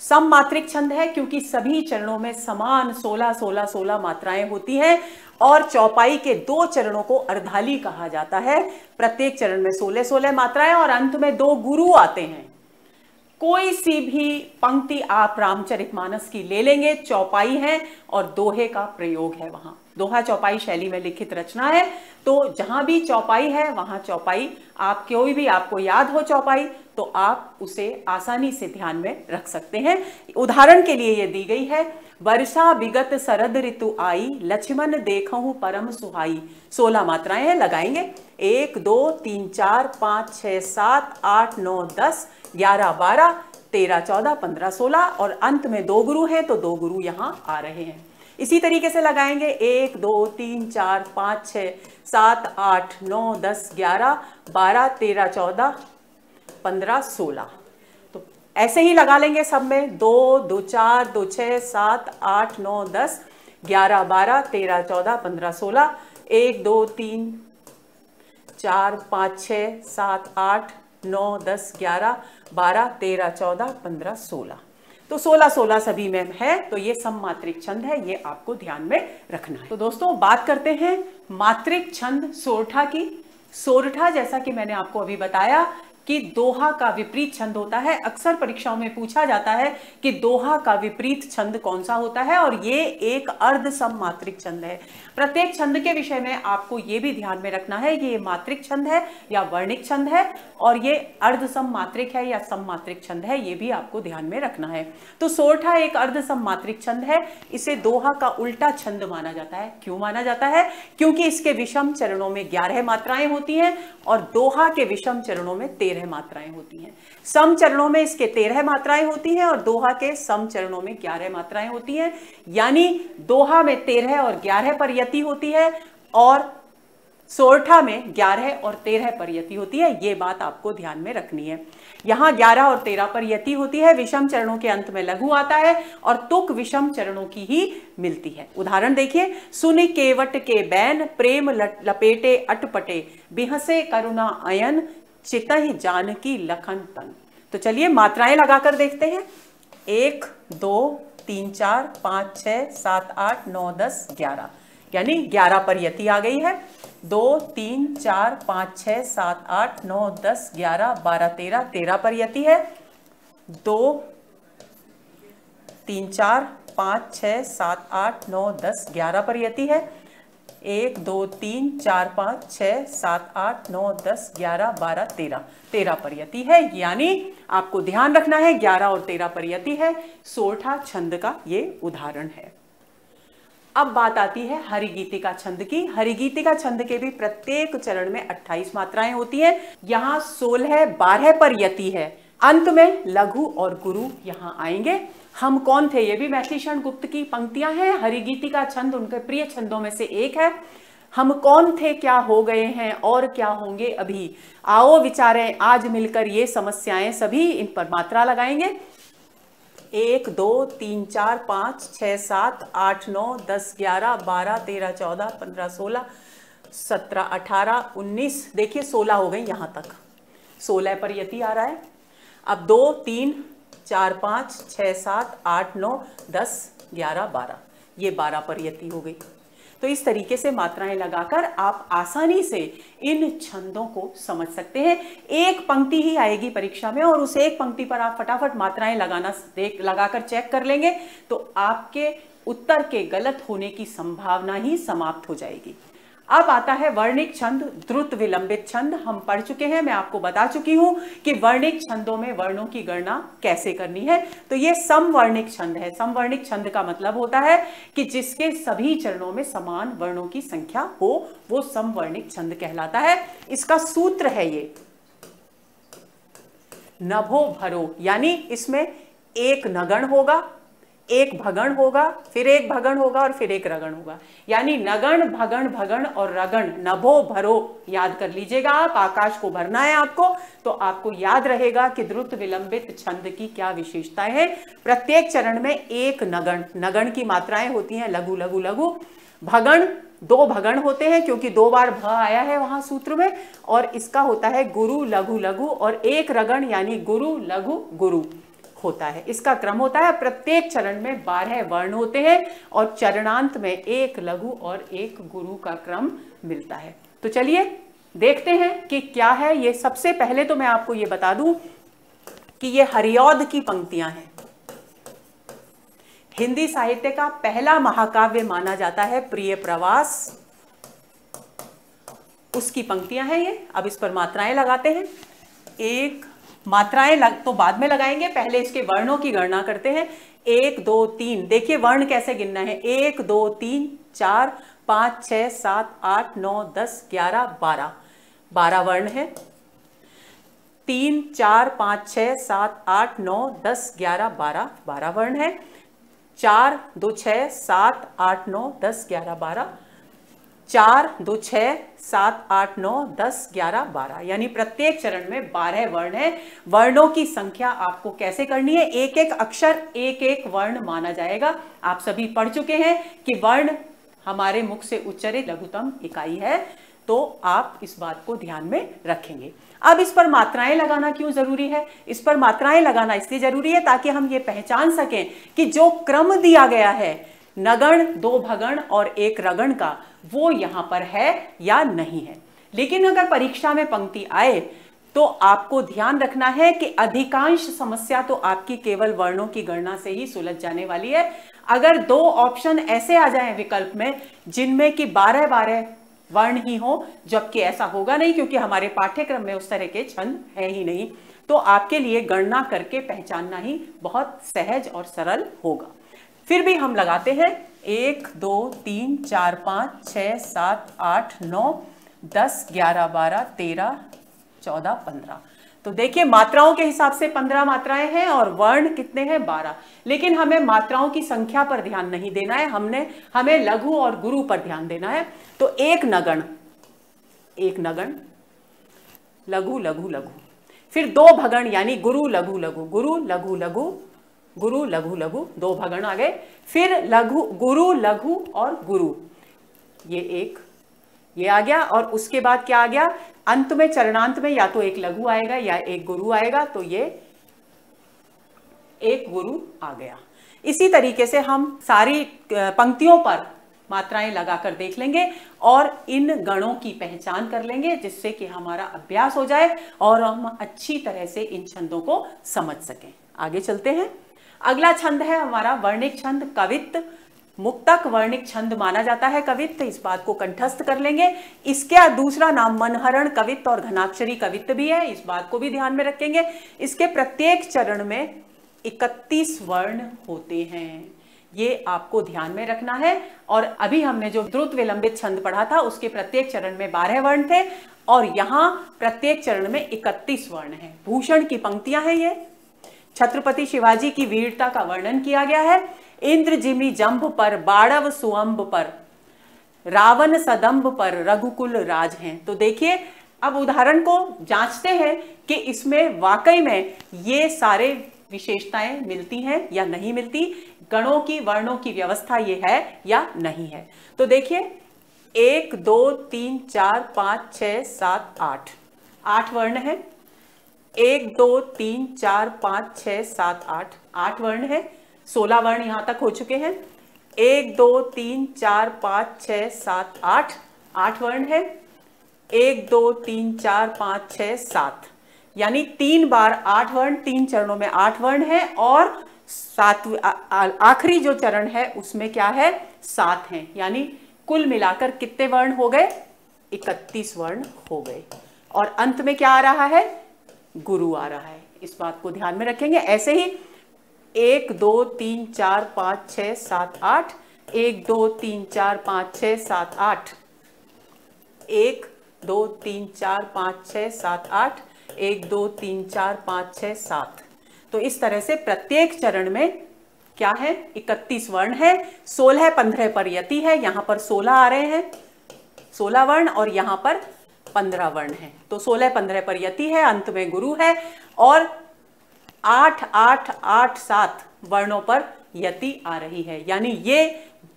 सम मात्रिक छंद है क्योंकि सभी चरणों में समान 16 मात्राएं होती हैं, और चौपाई के 2 चरणों को अर्धाली कहा जाता है। प्रत्येक चरण में 16 मात्राएं और अंत में 2 गुरु आते हैं। कोई सी भी पंक्ति आप रामचरितमानस की ले लेंगे, चौपाई है और दोहे का प्रयोग है वहां। दोहा चौपाई शैली में लिखित रचना है, तो जहां भी चौपाई है वहां चौपाई, आप कोई भी आपको याद हो चौपाई तो आप उसे आसानी से ध्यान में रख सकते हैं। उदाहरण के लिए ये दी गई है, वर्षा विगत शरद ऋतु आई, लक्ष्मण देखहु परम सुहाई। 16 मात्राएं हैं, लगाएंगे। 1 2 3 4 5 6 7 8 9 10 11 12 13 14 15 16, और अंत में 2 गुरु हैं, तो 2 गुरु यहां आ रहे हैं। इसी तरीके से लगाएंगे 1 2 3 4 5 6 7 8 9 10 11 12 13 14 15 16। तो ऐसे ही लगा लेंगे सब में, 2 2 4 2 6 7 8 9 10 11 12 13 14 15 16, 1 2 3 4 5 6 7 8 9 10 11 12 13 14 15 16। तो 16 सभी में है, तो ये सम मात्रिक छंद है, ये आपको ध्यान में रखना है। तो दोस्तों बात करते हैं मात्रिक छंद सोरठा की। सोरठा, जैसा कि मैंने आपको अभी बताया कि दोहा का विपरीत छंद होता है। अक्सर परीक्षाओं में पूछा जाता है कि दोहा का विपरीत छंद कौन सा होता है, और ये एक अर्ध सममात्रिक छंद है। प्रत्येक छंद के विषय में आपको ये भी ध्यान में रखना है कि ये मात्रिक छंद है या वर्णिक छंद है, और ये अर्ध सममात्रिक है या सममात्रिक छंद है, ये भी आपको ध्यान में रखना है। तो सोरठा एक अर्ध सममात्रिक छंद है। इसे दोहा का उल्टा छंद माना जाता है। क्यों माना जाता है? क्योंकि इसके विषम चरणों में 11 मात्राएं होती हैं और दोहा के विषम चरणों में 13 मात्राएं होती हैं। सम चरणों में इसके 13 मात्राएं होती हैं और दोहा के सम चरणों में 11 मात्राएं होती हैं। यानी दोहा में 13 और 11 पर यति होती है और सोरठा में 11 और 13 पर यति होती है। ये बात आपको ध्यान में रखनी है। यहां 11 और 13 पर यति होती है, विषम चरणों के अंत में लघु आता है और तुक विषम चरणों की ही मिलती है। उदाहरण देखिए, सुनि केवट के बैन, प्रेम लपेटे अटपटे, बिहसे करुणा अयन, चितहि जानकी लखन तन। तो चलिए मात्राएं लगाकर देखते हैं। 1 2 3 4 5 6 7 8 9 10 11, यानी 11 पर यति आ गई है। 2 3 4 5 6 7 8 9 10 11 12 13, 13 पर यति है। 2 3 4 5 6 7 8 9 10 11 पर यति है। 1 2 3 4 5 6 7 8 9 10 11 12 13, 13 पर यति है। यानी आपको ध्यान रखना है 11 और 13 पर यति है। सोरठा छंद का ये उदाहरण है। अब बात आती है हरिगीतिका छंद की। हरिगीतिका छंद के भी प्रत्येक चरण में 28 मात्राएं होती हैं। यहाँ 16 12 पर यति है, अंत में लघु और गुरु यहाँ आएंगे। हम कौन थे, ये भी मैथिलीशरण गुप्त की पंक्तियां हैं। हरिगीतिका छंद उनके प्रिय छंदों में से एक है। हम कौन थे, क्या हो गए हैं और क्या होंगे अभी, आओ विचारें आज मिलकर ये समस्याएं, सभी इन पर मात्रा लगाएंगे। 1 2 3 4 5 6 7 8 9 10 11 12 13 14 15 16 17 18 19, देखिए 16 हो गई यहां तक। 16 पर यति आ रहा है। अब 2 3 4 5 6 7 8 9 10 11 12, ये 12 पर यति हो गई। तो इस तरीके से मात्राएं लगाकर आप आसानी से इन छंदों को समझ सकते हैं। एक पंक्ति ही आएगी परीक्षा में और उस एक पंक्ति पर आप फटाफट मात्राएं लगाकर चेक कर लेंगे तो आपके उत्तर के गलत होने की संभावना ही समाप्त हो जाएगी। अब आता है वर्णिक छंद, द्रुत विलंबित छंद। हम पढ़ चुके हैं, मैं आपको बता चुकी हूं कि वर्णिक छंदों में वर्णों की गणना कैसे करनी है। तो ये समवर्णिक छंद है। समवर्णिक छंद का मतलब होता है कि जिसके सभी चरणों में समान वर्णों की संख्या हो, वो समवर्णिक छंद कहलाता है। इसका सूत्र है ये नभो भरो, यानी इसमें एक नगण होगा, एक भगण होगा, फिर एक भगण होगा और फिर एक रगण होगा। यानी नगण भगण भगण और रगण, नभो भरो याद कर लीजिएगा आप। आकाश को भरना है आपको, तो आपको याद रहेगा कि द्रुत विलंबित छंद की क्या विशेषताएं हैं। प्रत्येक चरण में एक नगण, नगण की मात्राएं होती हैं लघु लघु लघु। भगण, 2 भगण होते हैं क्योंकि 2 बार भ आया है वहां सूत्र में, और इसका होता है गुरु लघु लघु, और एक रगण यानी गुरु लघु गुरु होता है। इसका क्रम होता है, प्रत्येक चरण में 12 वर्ण होते हैं और चरणांत में एक लघु और एक गुरु का क्रम मिलता है। तो चलिए देखते हैं कि क्या है ये। सबसे पहले तो मैं आपको ये बता दूं कि ये हरिऔध की पंक्तियां हैं। हिंदी साहित्य का पहला महाकाव्य माना जाता है प्रिय प्रवास, उसकी पंक्तियां हैं ये। अब इस पर मात्राएं लगाते हैं। एक मात्राएं तो बाद में लगाएंगे, पहले इसके वर्णों की गणना करते हैं। 1 2 3, देखिए वर्ण कैसे गिनना है। 1 2 3 4 5 6 7 8 9 10 11 12, 12 वर्ण है। 3 4 5 6 7 8 9 10 11 12, 12 वर्ण है। 4 2 6 7 8 9 10 11 12, 4 2 6 7 8 9 10 11 12, यानी प्रत्येक चरण में 12 वर्ण है। वर्णों की संख्या आपको कैसे करनी है, एक एक अक्षर एक एक वर्ण माना जाएगा। आप सभी पढ़ चुके हैं कि वर्ण हमारे मुख से उच्चारित लघुतम इकाई है, तो आप इस बात को ध्यान में रखेंगे। अब इस पर मात्राएं लगाना क्यों जरूरी है? इस पर मात्राएं लगाना इसलिए जरूरी है ताकि हम ये पहचान सकें कि जो क्रम दिया गया है नगण, 2 भगण और 1 रगण का, वो यहां पर है या नहीं है। लेकिन अगर परीक्षा में पंक्ति आए तो आपको ध्यान रखना है कि अधिकांश समस्या तो आपकी केवल वर्णों की गणना से ही सुलझ जाने वाली है। अगर 2 ऑप्शन ऐसे आ जाएं विकल्प में जिनमें कि 12-12 वर्ण ही हो, जबकि ऐसा होगा नहीं क्योंकि हमारे पाठ्यक्रम में उस तरह के छंद है ही नहीं, तो आपके लिए गणना करके पहचानना ही बहुत सहज और सरल होगा। फिर भी हम लगाते हैं 1 2 3 4 5 6 7 8 9 10 11 12 13 14 15। तो देखिए मात्राओं के हिसाब से 15 मात्राएं हैं और वर्ण कितने हैं 12, लेकिन हमें मात्राओं की संख्या पर ध्यान नहीं देना है, हमें लघु और गुरु पर ध्यान देना है। तो एक नगण लघु लघु लघु, फिर 2 भगण यानी गुरु लघु लघु, गुरु लघु लघु, गुरु लघु लघु, 2 भगण आ गए। फिर लघु गुरु लघु और गुरु, ये आ गया। और उसके बाद क्या आ गया, अंत में चरणांत में या तो एक लघु आएगा या एक गुरु आएगा, तो ये एक गुरु आ गया। इसी तरीके से हम सारी पंक्तियों पर मात्राएं लगाकर देख लेंगे और इन गणों की पहचान कर लेंगे, जिससे कि हमारा अभ्यास हो जाए और हम अच्छी तरह से इन छंदों को समझ सकें। आगे चलते हैं। अगला छंद है हमारा वर्णिक छंद कवित्त। मुक्तक वर्णिक छंद माना जाता है कवित्त, इस बात को कंठस्थ कर लेंगे। इसके दूसरा नाम मनहरण कवित्त और घनाक्षरी कवित्त भी है, इस बात को भी ध्यान में रखेंगे। इसके प्रत्येक चरण में 31 वर्ण होते हैं, ये आपको ध्यान में रखना है। और अभी हमने जो द्रुत विलंबित छंद पढ़ा था उसके प्रत्येक चरण में 12 वर्ण थे और यहां प्रत्येक चरण में 31 वर्ण हैं। भूषण की पंक्तियां हैं ये। छत्रपति शिवाजी की वीरता का वर्णन किया गया है। इंद्र जिमि जंभ पर, बाड़व सुअंब पर, रावण सदंभ पर, रघुकुल राज हैं। तो देखिए अब उदाहरण को जांचते हैं कि इसमें वाकई में ये सारे विशेषताएं मिलती हैं या नहीं मिलती, गणों की वर्णों की व्यवस्था ये है या नहीं है। तो देखिए 1 2 3 4 5 6 7 8, 8 वर्ण है। 1 2 3 4 5 6 7 8, 8 वर्ण है। 16 वर्ण यहां तक हो चुके हैं। 1 2 3 4 5 6 7 8, 8 वर्ण है। 1 2 3 4 5 6 7, यानी 3 बार 8 वर्ण, 3 चरणों में 8 वर्ण है और 7 आखिरी जो चरण है उसमें क्या है 7 हैं, यानी कुल मिलाकर कितने वर्ण हो गए 31 वर्ण हो गए। और अंत में क्या आ रहा है गुरु आ रहा है, इस बात को ध्यान में रखेंगे। ऐसे ही 1 2 3 4 5 6 7 8, 1 2 3 4 5 6 7 8, 1 2 3 4 5 6 7 8, 1 2 3 4 5 6 7। तो इस तरह से प्रत्येक चरण में क्या है 31 वर्ण है। 16 15 पर यति है, यहां पर 16 आ रहे हैं, 16 वर्ण, और यहां पर 15 वर्ण है। तो 16 15 पर यति है, अंत में गुरु है, और 8 8 8 7 वर्णों पर यति आ रही है, यानी ये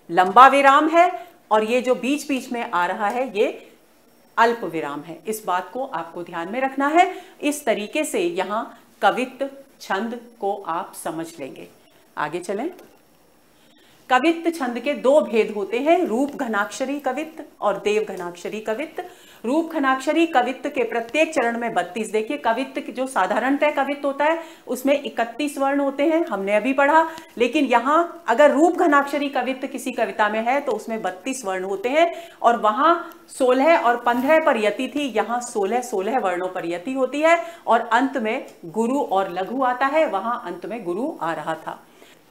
लंबा विराम है और ये जो बीच बीच में आ रहा है ये अल्प विराम है। इस बात को आपको ध्यान में रखना है। इस तरीके से यहां कवित्त छंद को आप समझ लेंगे। आगे चलें। कवित्त छंद के 2 भेद होते हैं, रूप घनाक्षरी कवित्त और देव घनाक्षरी कवित्त। रूप घनाक्षरी कवित्त के प्रत्येक चरण में 32, देखिए कवित्त जो साधारणतः कवित्त होता है उसमें 31 वर्ण होते हैं, हमने अभी पढ़ा, लेकिन यहां अगर रूप घनाक्षरी कवित्त किसी कविता में है तो उसमें 32 वर्ण होते हैं और वहां 16 और 15 पर यति थी, यहां 16 वर्णों पर यति होती है और अंत में गुरु और लघु आता है, वहां अंत में गुरु आ रहा था।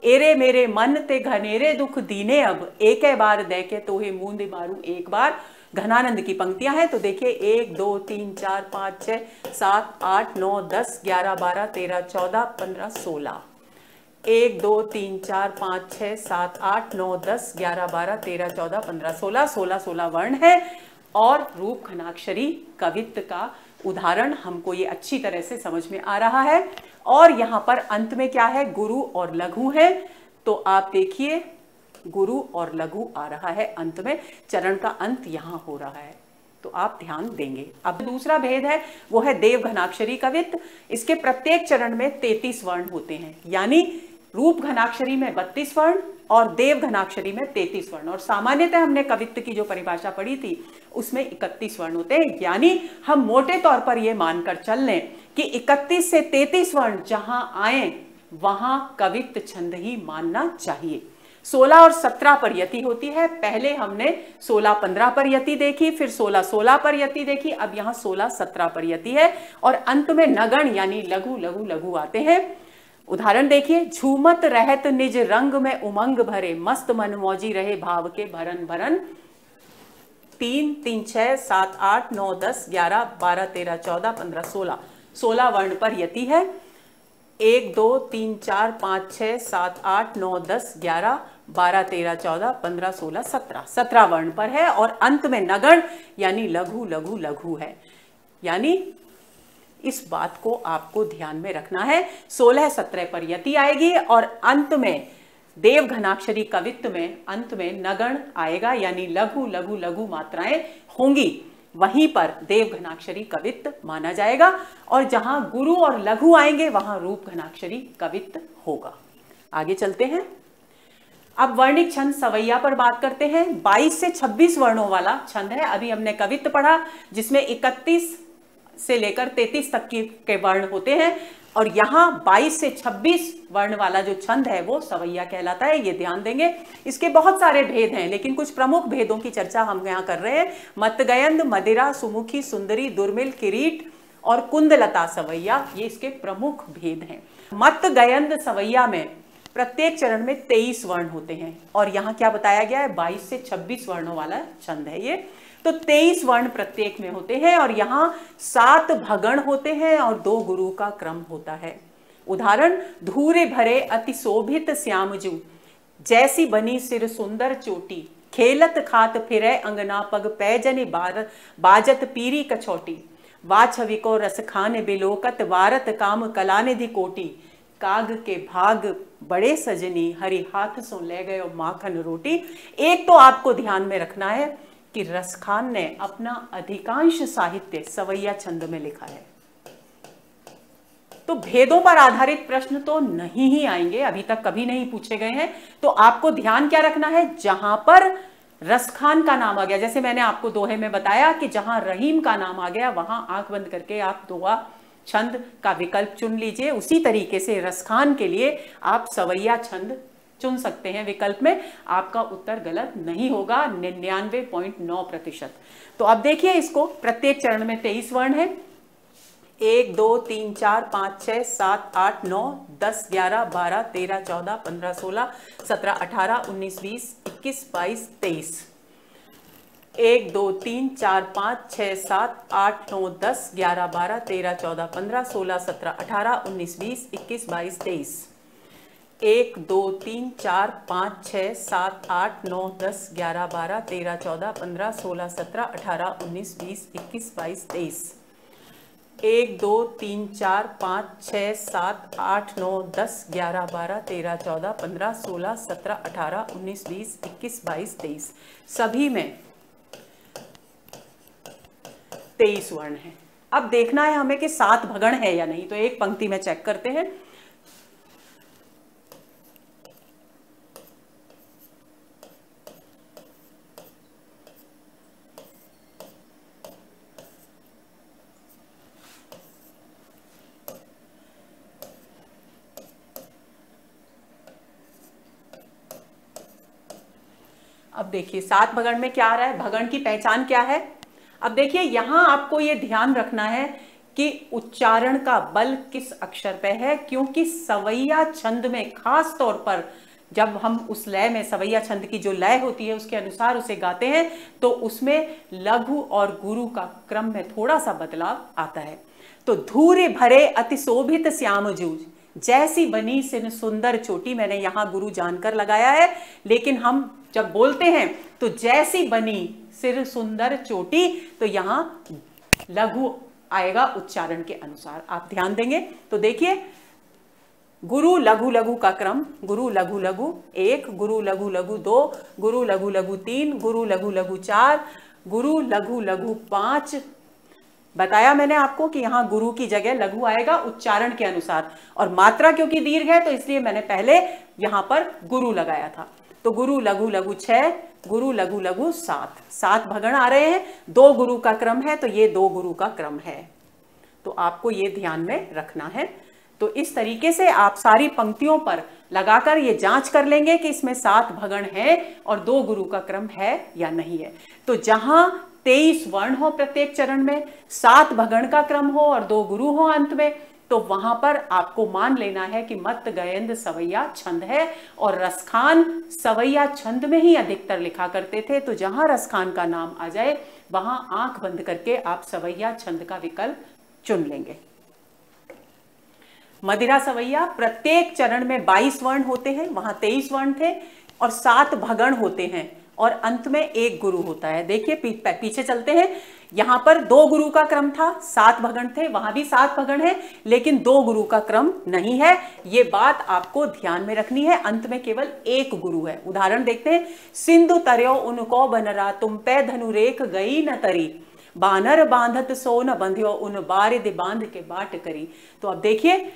एरे मेरे मन ते घनेरे दुख दीने, अब एक बार दे के तो हे मूंद मारू एक बार। घनानंद की पंक्तियां हैं, तो देखिए 1 2 3 4 5 6 7 8 9 10 11 12 13 14 15 16। 1 2 3 4 5 6 7 8 9 10 11 12 13 14 15 16, 16 वर्ण है। और रूप घनाक्षरी कवित्त का उदाहरण हमको ये अच्छी तरह से समझ में आ रहा है। और यहां पर अंत में क्या है गुरु और लघु है, तो आप देखिए गुरु और लघु आ रहा है अंत में, चरण का अंत यहां हो रहा है, तो आप ध्यान देंगे। अब दूसरा भेद है वो है देव घनाक्षरी कवित्त। इसके प्रत्येक चरण में 33 वर्ण होते हैं, यानी रूप घनाक्षरी में 32 वर्ण, और देवघनाक्षरी में 33 वर्ण। और सामान्यतः हमने कवित्व की जो परिभाषा पढ़ी थी उसमें 31 वर्ण होते हैं, यानी हम मोटे तौर पर यह मानकर चल लें कि 31 से 33 वर्ण जहां आए वहां कवित्व छंद ही मानना चाहिए। 16 और 17 पर यति होती है। पहले हमने 16-15 पर यति देखी, फिर 16-16 पर यति देखी, अब यहां 16-17 पर यति है और अंत में नगण यानी लघु लघु लघु आते हैं। उदाहरण देखिए, झूमत रहत निज रंग में उमंग भरे, मस्त मन मौजी रहे भाव के भरन भरन। 3, 3, 6, 7, 8, 9, 10, 11, 12, 13, 14, 15, 16, 16 वर्ण पर यति है। 1, 2, 3, 4, 5, 6, 7, 8, 9, 10, 11, 12, 13, 14, 15, 16, 17, 17 वर्ण पर है और अंत में नगण यानी लघु लघु लघु है। यानी इस बात को आपको ध्यान में रखना है। 16-17 पर यति आएगी और अंत में देवघनाक्षरी कवित्व में अंत में नगण आएगा, यानी लघु लघु लघु मात्राएं होंगी, वहीं पर देवघनाक्षरी कवित्व माना जाएगा। और जहां गुरु और लघु आएंगे वहां रूपघनाक्षरी कवित्व होगा। आगे चलते हैं। अब वर्णिक छंद सवैया पर बात करते हैं। 22 से 26 वर्णों वाला छंद है। अभी हमने कवित्व पढ़ा जिसमें 31 से लेकर 33 तक के वर्ण होते हैं और यहाँ 22 से 26 वर्ण वाला जो छंद है वो सवैया कहलाता है। ये ध्यान देंगे। इसके बहुत सारे भेद हैं, लेकिन कुछ प्रमुख भेदों की चर्चा हम यहाँ कर रहे हैं। मतगयंद, मदिरा, सुमुखी, सुंदरी, दुर्मिल, किरीट और कुंदलता सवैया, ये इसके प्रमुख भेद हैं। मतगयंद सवैया में प्रत्येक चरण में 23 वर्ण होते हैं और यहाँ क्या बताया गया है, 22 से 26 वर्णों वाला छंद है ये। तो 23 वर्ण प्रत्येक में होते हैं और यहाँ 7 भगण होते हैं और 2 गुरु का क्रम होता है। उदाहरण, धूरे भरे अति शोभित श्यामजू, जैसी बनी सिर सुंदर चोटी, खेलत खात फिरे अंगना पग, पैजनि बाजत पीरी कछोटी, वाछवि को रस खाने बिलोकत, वारत काम कलानिधि कोटी, काग के भाग बड़े सजनी, हरि हाथ सो ले गयो माखन रोटी। एक तो आपको ध्यान में रखना है कि रसखान ने अपना अधिकांश साहित्य सवैया छंद में लिखा है। तो भेदों पर आधारित प्रश्न तो नहीं ही आएंगे, अभी तक कभी नहीं पूछे गए हैं। तो आपको ध्यान क्या रखना है, जहां पर रसखान का नाम आ गया, जैसे मैंने आपको दोहे में बताया कि जहां रहीम का नाम आ गया वहां आंख बंद करके आप दोहा छंद का विकल्प चुन लीजिए। उसी तरीके से रसखान के लिए आप सवैया छंद चुन सकते हैं विकल्प में। आपका उत्तर गलत नहीं होगा 99.9%। तो अब देखिए इसको, प्रत्येक चरण में 23 वर्ण है। 1, 2, 3, 4, 5, 6, 7, 8, 9, 10, 11, 12, 13, 14, 15, 16, 17, 18, 19, 20, 21, 22, 23। 1, 2, 3, 4, 5, 6, 7, 8, 9, 10, 11, 12, 13, 14, 15, 16, 17, 18, 19, 20, 21, 22, 23। 1, 2, 3, 4, 5, 6, 7, 8, 9, 10, 11, 12, 13, 14, 15, 16, 17, 18, 19, 20, 21, 22, 23। 1, 2, 3, 4, 5, 6, 7, 8, 9, 10, 11, 12, 13, 14, 15, 16, 17, 18, 19, 20, 21, 22, 23। सभी में 23 वर्ण है। अब देखना है हमें कि 7 भगण है या नहीं, तो एक पंक्ति में चेक करते हैं। अब देखिए 7 भगण में क्या आ रहा है, भगण की पहचान क्या है। अब देखिए यहां आपको ये ध्यान रखना है कि उच्चारण का बल किस अक्षर पे है, क्योंकि सवैया छंद में खास तौर पर जब हम उस लय में, सवैया छंद की जो लय होती है उसके अनुसार उसे गाते हैं, तो उसमें लघु और गुरु का क्रम में थोड़ा सा बदलाव आता है। तो धूरे भरे अति शोभित श्यामजू, जैसी बनी सिन सुंदर चोटी, मैंने यहां गुरु जानकर लगाया है, लेकिन हम जब बोलते हैं तो जैसी बनी सिर सुंदर चोटी, तो यहां लघु आएगा उच्चारण के अनुसार, आप ध्यान देंगे। तो देखिए गुरु लघु लघु का क्रम, गुरु लघु लघु 1, गुरु लघु लघु 2, गुरु लघु लघु 3, गुरु लघु लघु 4, गुरु लघु लघु 5, बताया मैंने आपको कि यहां गुरु की जगह लघु आएगा उच्चारण के अनुसार, और मात्रा क्योंकि दीर्घ है तो इसलिए मैंने पहले यहां पर गुरु लगाया था। तो गुरु लघु लघु 6, गुरु लघु लघु 7, 7 भगण आ रहे हैं, 2 गुरु का क्रम है तो ये 2 गुरु का क्रम है, तो आपको ये ध्यान में रखना है। तो इस तरीके से आप सारी पंक्तियों पर लगाकर ये जांच कर लेंगे कि इसमें 7 भगण है और 2 गुरु का क्रम है या नहीं है। तो जहां 23 वर्ण हो प्रत्येक चरण में, 7 भगण का क्रम हो और 2 गुरु हो अंत में, तो वहां पर आपको मान लेना है कि मत्त गयंद सवैया छंद है। और रसखान सवैया छंद में ही अधिकतर लिखा करते थे, तो जहां रसखान का नाम आ जाए वहां आंख बंद करके आप सवैया छंद का विकल्प चुन लेंगे। मदिरा सवैया प्रत्येक चरण में 22 वर्ण होते हैं, वहां 23 वर्ण थे, और 7 भगण होते हैं और अंत में 1 गुरु होता है। देखिए पीछे चलते हैं, यहां पर 2 गुरु का क्रम था, 7 भगण थे, वहां भी 7 भगण है, लेकिन 2 गुरु का क्रम नहीं है। ये बात आपको ध्यान में रखनी है, अंत में केवल 1 गुरु है। उदाहरण देखते हैं, सिंधु तरयो उनको बनरा तुम पे धनुरेख गई न तरी, बानर बांधत सो न बंध्यो उन बारिद बांध के बाट करी। तो अब देखिए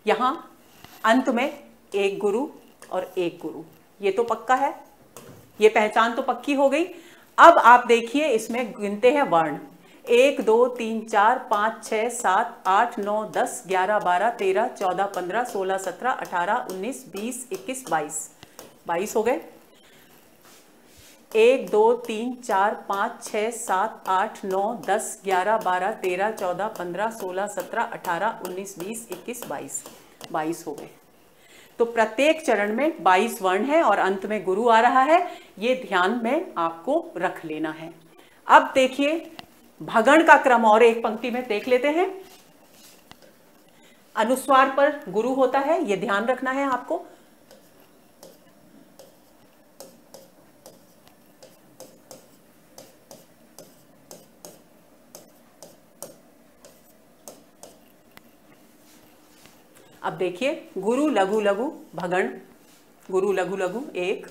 यहां अंत में 1 गुरु और 1 गुरु, ये तो पक्का है, ये पहचान तो पक्की हो गई। अब आप देखिए इसमें गिनते हैं वर्ण, 1 2 3 4 5 6 7 8 9 10 11 12 13 14 15 16 17 18 19 20 21 22, 22 हो गए। 1 2 3 4 5 6 7 8 9 10 11 12 13 14 15 16 17 18 19 20 21 22, 22 हो गए। तो प्रत्येक चरण में 22 वर्ण है और अंत में गुरु आ रहा है, ये ध्यान में आपको रख लेना है। अब देखिए भगण का क्रम और एक पंक्ति में देख लेते हैं। अनुस्वार पर गुरु होता है, ये ध्यान रखना है आपको। अब देखिए गुरु लघु लघु भगण, गुरु लघु लघु 1,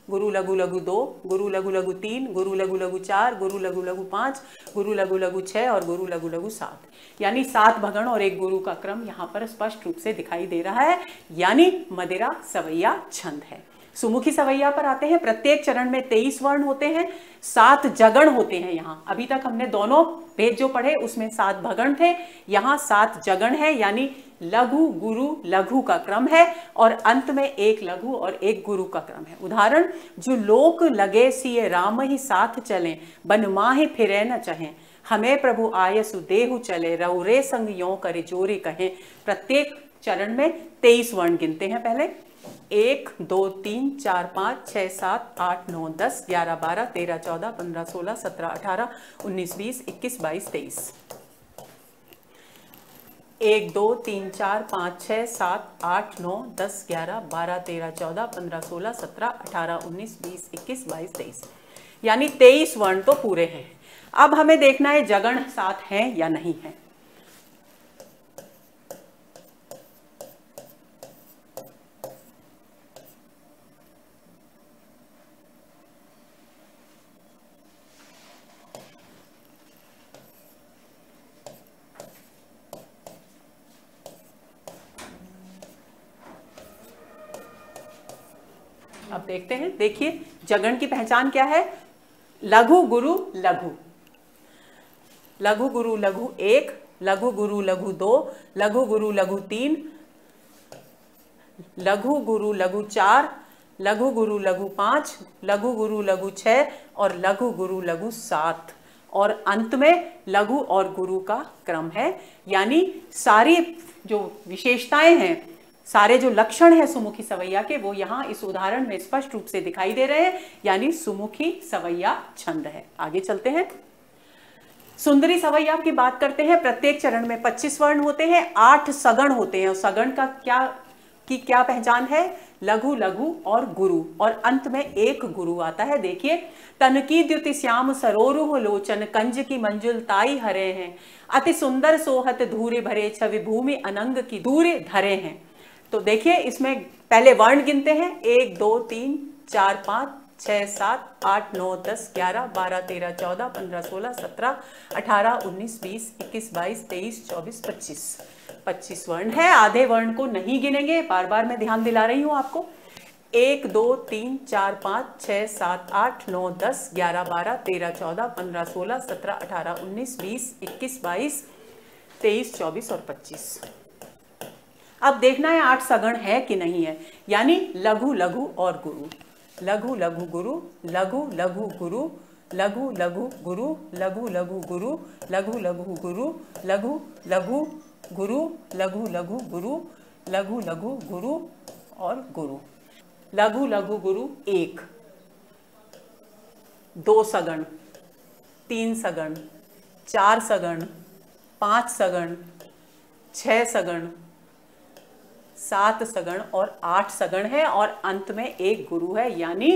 गुरु लघु लघु 2, गुरु लघु लघु 3, गुरु लघु लघु 4, गुरु लघु लघु 5, गुरु लघु लघु 6 और गुरु लघु लघु 7, यानी 7 भगण और 1 गुरु का क्रम यहां पर स्पष्ट रूप से दिखाई दे रहा है, यानी मदिरा सवैया छंद है। सुमुखी सवैया पर आते हैं। प्रत्येक चरण में 23 वर्ण होते हैं, 7 जगण होते हैं। यहाँ अभी तक हमने दोनों भेद जो पढ़े उसमें 7 भगण थे, यहाँ 7 जगण है, यानी लघु गुरु लघु का क्रम है और अंत में 1 लघु और 1 गुरु का क्रम है। उदाहरण, जो लोक लगे सिए राम ही साथ चले, बन माहे फिरे न चहे, हमें प्रभु आयसु देहु चले, रौरे संग यों करे जोरी कहे। प्रत्येक चरण में 23 वर्ण गिनते हैं पहले, 1 2 3 4 5 6 7 8 9 10 11 12 13 14 15 16 17 18 19 20 21 22 23। 1 2 3 4 5 6 7 8 9 10 11 12 13 14 15 16 17 18 19 20 21 22 23, यानी 23 वर्ण तो पूरे हैं। अब हमें देखना है जगण 7 हैं या नहीं है। अब देखते हैं, देखिए जगण की पहचान क्या है। लघु गुरु लघु, लघु गुरु लघु 1, लघु गुरु लघु 2, लघु गुरु लघु 3, लघु गुरु लघु 4, लघु गुरु लघु 5, लघु गुरु लघु 6 और लघु गुरु लघु 7, और अंत में लघु और गुरु का क्रम है। यानी सारी जो विशेषताएं हैं, सारे जो लक्षण है सुमुखी सवैया के, वो यहाँ इस उदाहरण में स्पष्ट रूप से दिखाई दे रहे हैं, यानी सुमुखी सवैया छंद है। आगे चलते हैं, सुंदरी सवैया की बात करते हैं। प्रत्येक चरण में 25 वर्ण होते हैं, 8 सगण होते हैं, और सगण का क्या पहचान है, लघु लघु और गुरु, और अंत में 1 गुरु आता है। देखिए, तनकी द्युति श्याम सरोरुह लोचन, कंज की मंजुल ताई हरे हैं, अति सुंदर सोहत धूरे भरे, छवि भूमि अनंग की दूरे धरे हैं। तो देखिए इसमें पहले वर्ण गिनते हैं, 1 2 3 4 5 6, 7, 8, 9, 10, 11, 12, 13, 14, 15, 16, 17, 18, 19, 20, 21, 22, 23, 24, 25। 25 वर्ण है। आधे वर्ण को नहीं गिनेंगे, बार बार मैं ध्यान दिला रही हूं आपको। 1, 2, 3, 4, 5, 6, 7, 8, 9, 10, 11, 12, 13, 14, 15, 16, 17, 18, 19, 20, 21, 22, 23, 24 और 25। अब देखना है 8 सगण है कि नहीं है, यानी लघु लघु और गुरु। लघु लघु गुरु, लघु लघु गुरु, लघु लघु गुरु, लघु लघु गुरु, लघु लघु गुरु, लघु लघु गुरु, लघु लघु गुरु, लघु लघु गुरु और गुरु। लघु लघु गुरु 1, 2 सगण, 3 सगण, 4 सगण, 5 सगण, 6 सगण, 7 सगण और 8 सगण है और अंत में एक गुरु है। यानी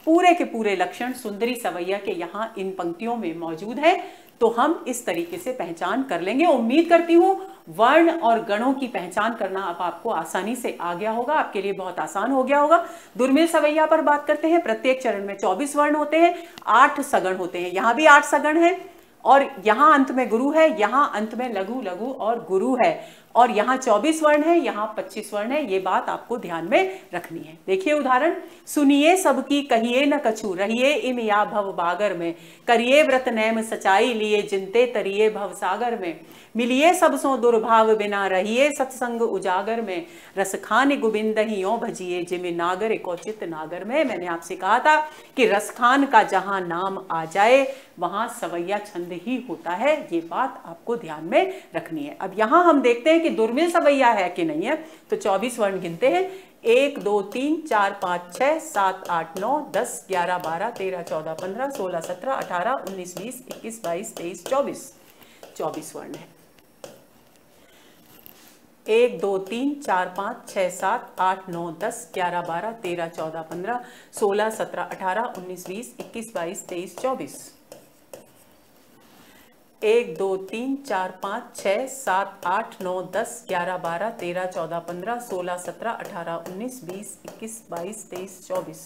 पूरे के पूरे लक्षण सुंदरी सवैया के यहाँ इन पंक्तियों में मौजूद है। तो हम इस तरीके से पहचान कर लेंगे। उम्मीद करती हूँ वर्ण और गणों की पहचान करना अब आपको आसानी से आ गया होगा, आपके लिए बहुत आसान हो गया होगा। दुर्मिल सवैया पर बात करते हैं। प्रत्येक चरण में 24 वर्ण होते हैं, 8 सगण होते हैं। यहाँ भी 8 सगण है और यहाँ अंत में गुरु है, यहाँ अंत में लघु लघु और गुरु है और यहाँ 24 वर्ण है, यहाँ 25 वर्ण है। ये बात आपको ध्यान में रखनी है। देखिए उदाहरण, सुनिए सबकी कहिए न कछु, रहिए इम या भव बागर में, करिए व्रत नैम सचाई लिए, जिनते तरिए भव सागर में, मिलिए सब सो दुर्भाव बिना, रहिए सत्संग उजागर में, रस खान गोविंद ही यो भजिए, जिमि नागर कौचित नागर में। मैंने आपसे कहा था कि रसखान का जहां नाम आ जाए वहां सवैया छंद ही होता है। ये बात आपको ध्यान में रखनी है। अब यहां हम देखते हैं कि दुर्मिल सवैया है कि नहीं है। तो 24 वर्ण गिनते हैं। 1, 2, 3, 4, 5, 6, 7, 8, 9, 10, 11, 12, 13, 14, 15, 16, 17, 18, 19, 20, 21, 22, 23, 24। 24 वर्ण है। 1, 2, 3, 4, 5, 6, 7, 8, 9, 10, 11, 12, 13, 14, 15, 16, 17, 18, 19, 20, 21, 22, 23, 24। 1, 2, 3, 4, 5, 6, 7, 8, 9, 10, 11, 12, 13, 14, 15, 16, 17, 18, 19, 20, 21, 22, 23, 24।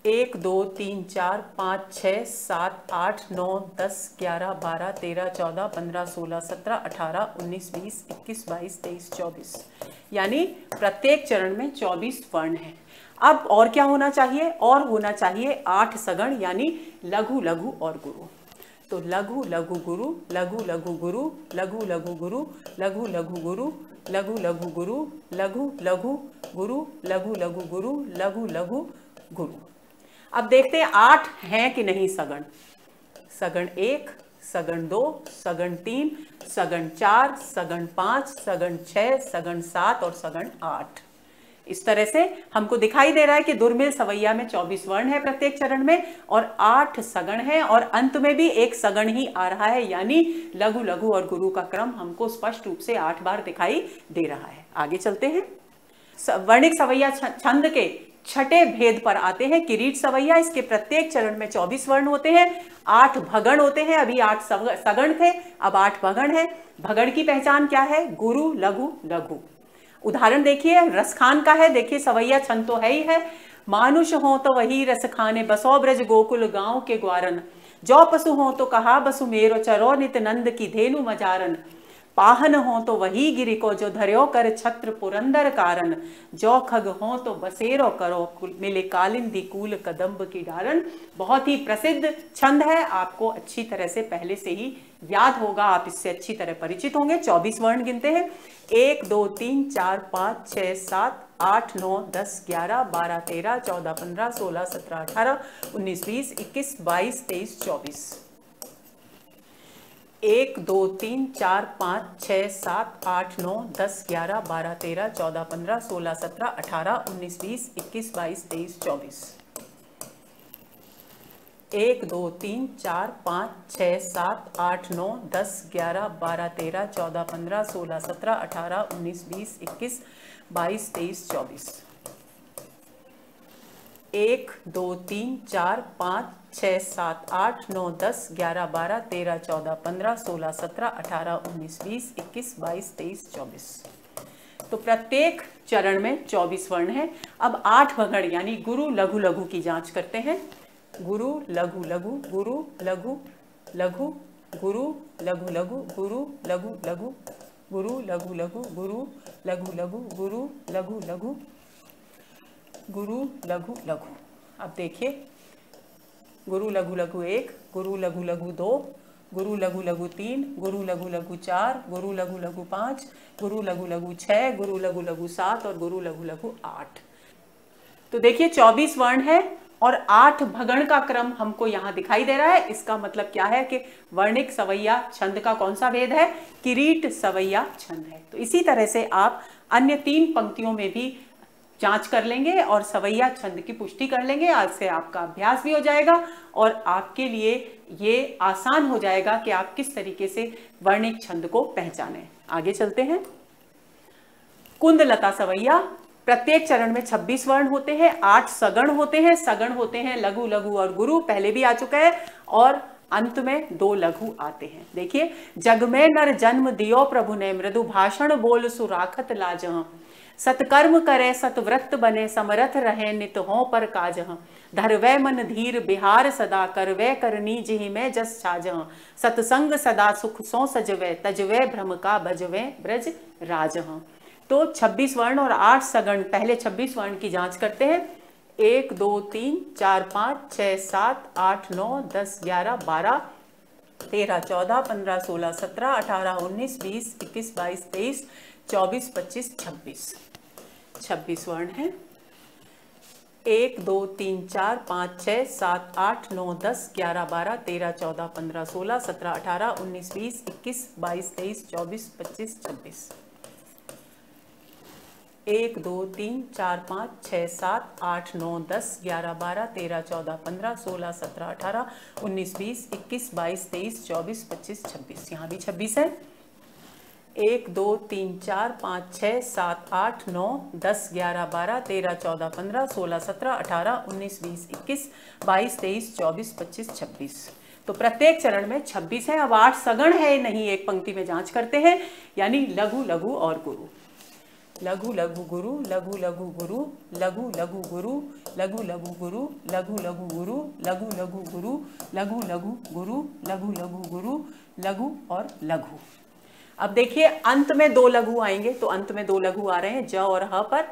1, 2, 3, 4, 5, 6, 7, 8, 9, 10, 11, 12, 13, 14, 15, 16, 17, 18, 19, 20, 21, 22, 23, 24। यानी प्रत्येक चरण में 24 वर्ण है। अब और क्या होना चाहिए? और होना चाहिए 8 सगण, यानी लघु लघु और गुरु। तो लघु लघु गुरु, लघु लघु गुरु, लघु लघु गुरु, लघु लघु गुरु, लघु लघु गुरु, लघु लघु गुरु, लघु लघु गुरु, लघु लघु गुरु। अब देखते हैं 8 हैं कि नहीं सगण। सगण 1, सगण 2, सगण 3, सगण 4, सगण 5, सगण 6, सगण 7 और सगण 8। इस तरह से हमको दिखाई दे रहा है कि दुर्मिल सवैया में 24 वर्ण है प्रत्येक चरण में और 8 सगण है और अंत में भी एक सगण ही आ रहा है। यानी लघु लघु और गुरु का क्रम हमको स्पष्ट रूप से 8 बार दिखाई दे रहा है। आगे चलते हैं। वर्णिक सवैया छंद के छठे भेद पर आते हैं। किरीट सवैया, इसके प्रत्येक चरण में 24 वर्ण होते हैं, 8 भगण होते हैं। अभी 8 सगण थे, अब 8 भगण है। भगण की पहचान क्या है? गुरु लघु लघु। उदाहरण देखिए, रसखान का है। देखिए सवैया छंद तो है ही है। मानुष हो तो वही रस खाने, बसो ब्रज गोकुल गांव के ग्वारन, जो पशु हो तो कहा बसु मेरो, चरो नित नंद की धेनु मजारन, पाहन हो तो वही गिरि को, जो धर्यो कर छत्र पुरंदर कारण, जो खग हो तो बसेरो करो, मिले कालिंदी कूल कदम्ब की डारन। बहुत ही प्रसिद्ध छंद है, आपको अच्छी तरह से पहले से ही याद होगा, आप इससे अच्छी तरह परिचित होंगे। 24 वर्ण गिनते हैं। 1, 2, 3, 4, 5, 6, 7, 8, 9, 10, 11, 12, 13, 14, 15, 16, 17, 18, 19, 20, 21, 22, 23, 24। 1, 2, 3, 4, 5, 6, 7, 8, 9, 10, 11, 12, 13, 14, 15, 16, 17, 18, 19, 20, 21, 22, 23, 24। 1, 2, 3, 4, 5, 6, 7, 8, 9, 10, 11, 12, 13, 14, 15, 16, 17, 18, 19, 20, 21, 22, 23, 24। 1, 2, 3, 4, 5, 6, 7, 8, 9, 10, 11, 12, 13, 14, 15, 16, 17, 18, 19, 20, 21, 22, 23, 24। तो प्रत्येक चरण में 24 वर्ण है। अब 8 भगण यानी गुरु लघु लघु की जांच करते हैं। गुरु लघु लघु, गुरु लघु लघु, गुरु लघु लघु, गुरु लघु लघु, गुरु लघु लघु, गुरु लघु लघु, गुरु लघु लघु, गुरु लघु लघु। अब देखिए, गुरु लघु लघु 1, गुरु लघु लघु 2, गुरु लघु लघु 3, गुरु लघु लघु 4, गुरु लघु लघु 5, गुरु लघु लघु 6, गुरु लघु लघु 7 और गुरु लघु लघु 8। तो देखिए 24 वर्ण है और 8 भगण का क्रम हमको यहाँ दिखाई दे रहा है। इसका मतलब क्या है कि वर्णिक सवैया छंद का कौन सा भेद है? किरीट सवैया छंद है। तो इसी तरह से आप अन्य 3 पंक्तियों में भी जांच कर लेंगे और सवैया छंद की पुष्टि कर लेंगे। आज से आपका अभ्यास भी हो जाएगा और आपके लिए ये आसान हो जाएगा कि आप किस तरीके से वर्णिक छंद को पहचानें। आगे चलते हैं। कुंदलता सवैया, प्रत्येक चरण में 26 वर्ण होते हैं, 8 सगण होते हैं। सगण होते हैं लघु लघु और गुरु, पहले भी आ चुका है, और अंत में 2 लघु आते हैं। देखिए, जग में नर जन्म दियो प्रभु ने, मृदु भाषण बोल सुराखत लाजह, सतकर्म करे सतव्रत बने, समरथ रहे नित हो पर काजह, धरवै मन धीर बिहार सदा, करवै करनी जिहि में जस छाजह, सतसंग सदा सुख सो सजवै, तजवै भ्रम का भजवै ब्रज राजह। तो 26 वर्ण और 8 सगण, पहले 26 वर्ण की जांच करते हैं। 1 2 3 4 5 6 7 8 9 10 11 12 13 14 15 16 17 18 19 20 21 22 23 24 25 26 26 वर्ण है। 1 2 3 4 5 6 7 8 9 10 11 12 13 14 15 16 17 18 19 20 21 22 23 24 25 26। 1 2 3 4 5 6 7 8 9 10 11 12 13 14 15 16 17 18 19 20 21 22 23 24 25 26। यहाँ भी 26 है। 1 2 3 4 5 6 7 8 9 10 11 12 13 14 15 16 17 18 19 20 21 22 23 24 25 26। तो प्रत्येक चरण में 26 है। अब 8 सगण है नहीं, एक पंक्ति में जांच करते हैं, यानी लघु लघु और गुरु। लघु लघु गुरु, लघु लघु गुरु, लघु लघु गुरु, लघु लघु गुरु, लघु लघु गुरु, लघु लघु गुरु, लघु लघु गुरु, लघु लघु गुरु, लघु और लघु। अब देखिए, अंत में 2 लघु आएंगे, तो अंत में 2 लघु आ रहे हैं ज और ह पर।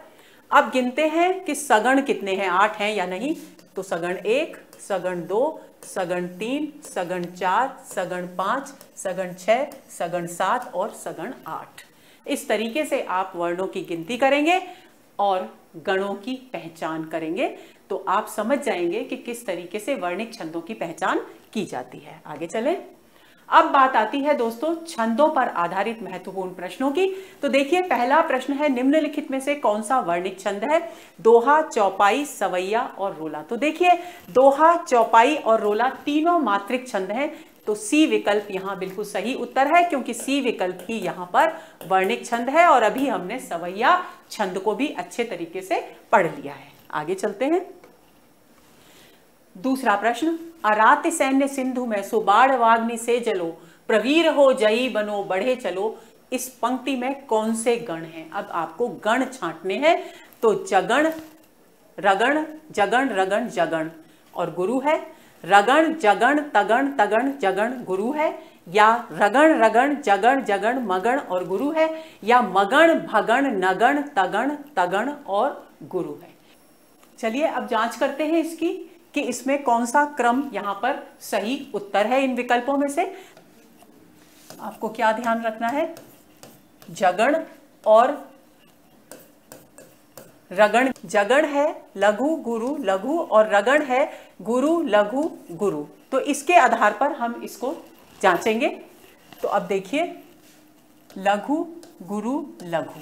अब गिनते हैं कि सगण कितने हैं, 8 हैं या नहीं। तो सगण 1, सगण 2, सगण 3, सगण 4, सगण 5, सगण 6, सगण 7 और सगण 8। इस तरीके से आप वर्णों की गिनती करेंगे और गणों की पहचान करेंगे, तो आप समझ जाएंगे कि किस तरीके से वर्णिक छंदों की पहचान की जाती है। आगे चलें। अब बात आती है दोस्तों छंदों पर आधारित महत्वपूर्ण प्रश्नों की। तो देखिए, पहला प्रश्न है, निम्नलिखित में से कौन सा वर्णिक छंद है? दोहा, चौपाई, सवैया और रोला। तो देखिए, दोहा, चौपाई और रोला तीनों मात्रिक छंद हैं, तो सी विकल्प यहाँ बिल्कुल सही उत्तर है, क्योंकि सी विकल्प ही यहाँ पर वर्णिक छंद है और अभी हमने सवैया छंद को भी अच्छे तरीके से पढ़ लिया है। आगे चलते हैं। दूसरा प्रश्न, अरात्य सैन्य सिंधु में सुबाड़ वाग्नि से जलो, प्रवीर हो जयी बनो बढ़े चलो। इस पंक्ति में कौन से गण हैं? अब आपको गण छांटने हैं। तो जगण, रगण, जगण, रगण, जगण और गुरु है। रगण, जगण, तगण, तगण, जगण गुरु है, या रगण, रगण, जगण, जगण, मगण और गुरु है, या मगण, भगण, नगण, तगण, तगण और गुरु है। चलिए अब जांच करते हैं इसकी कि इसमें कौन सा क्रम यहाँ पर सही उत्तर है। इन विकल्पों में से आपको क्या ध्यान रखना है? जगण और रगण। जगण है लघु गुरु लघु और रगण है गुरु लघु गुरु। तो इसके आधार पर हम इसको जांचेंगे। तो अब देखिए, लघु गुरु लघु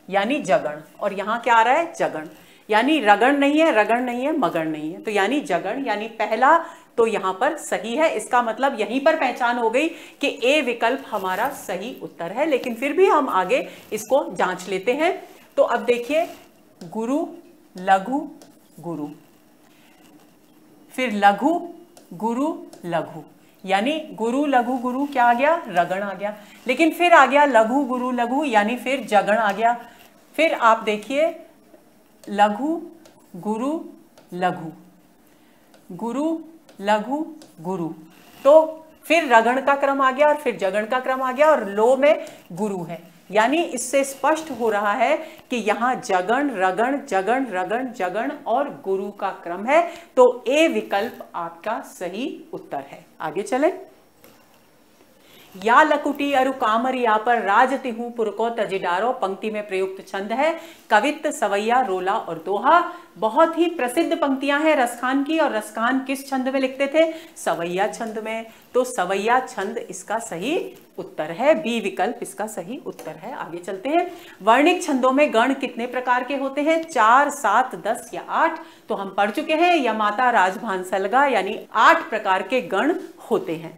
यानी जगण, और यहाँ क्या आ रहा है? जगण, यानी रगण नहीं है, रगण नहीं है, मगण नहीं है, तो यानी जगण, यानी पहला तो यहाँ पर सही है। इसका मतलब यहीं पर पहचान हो गई कि ए विकल्प हमारा सही उत्तर है, लेकिन फिर भी हम आगे इसको जांच लेते हैं। तो अब देखिए, गुरु लघु गुरु, फिर लघु गुरु लघु, यानी गुरु लघु गुरु क्या आ गया? रगण आ गया। लेकिन फिर आ गया लघु गुरु लघु, यानी फिर जगण आ गया। फिर आप देखिए लघु गुरु लघु, गुरु लघु गुरु, तो फिर रगण का क्रम आ गया और फिर जगण का क्रम आ गया और लो में गुरु है। यानी इससे स्पष्ट हो रहा है कि यहां जगण रगण जगण रगण जगण और गुरु का क्रम है। तो ए विकल्प आपका सही उत्तर है। आगे चलें। या लकुटी अरु कामर या पर राज तिहु पुरको तजिडारो पंक्ति में प्रयुक्त छंद है कवित्त, सवैया, रोला और दोहा। बहुत ही प्रसिद्ध पंक्तियां हैं रसखान की, और रसखान किस छंद में लिखते थे? सवैया छंद में। तो सवैया छंद इसका सही उत्तर है, बी विकल्प इसका सही उत्तर है। आगे चलते हैं। वर्णिक छंदों में गण कितने प्रकार के होते हैं? 4, 7, 10 या 8? तो हम पढ़ चुके हैं यमाता, राजभान, सलगा, यानी 8 प्रकार के गण होते हैं।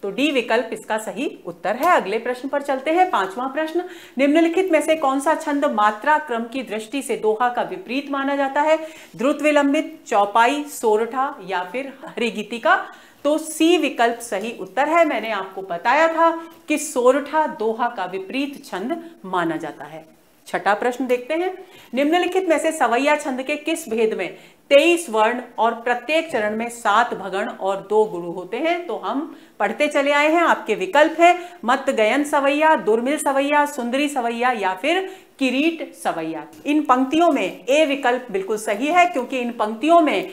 तो डी विकल्प इसका सही उत्तर है। अगले प्रश्न पर चलते हैं। 5वां प्रश्न, निम्नलिखित में से कौन सा छंद मात्रा क्रम की दृष्टि से दोहा का विपरीत माना जाता है? द्रुत विलंबित, चौपाई, सोरठा या फिर हरिगीतिका? तो सी विकल्प सही उत्तर है। मैंने आपको बताया था कि सोरठा दोहा का विपरीत छंद माना जाता है। 6ठा प्रश्न देखते हैं। निम्नलिखित में से सवैया छंद के किस भेद में 23 वर्ण और प्रत्येक चरण में 7 भगण और 2 गुरु होते हैं? तो हम पढ़ते चले आए हैं। आपके विकल्प है मत गयन सवैया, दुर्मिल सवैया, सुंदरी सवैया या फिर किरीट सवैया। इन पंक्तियों में ए विकल्प बिल्कुल सही है, क्योंकि इन पंक्तियों में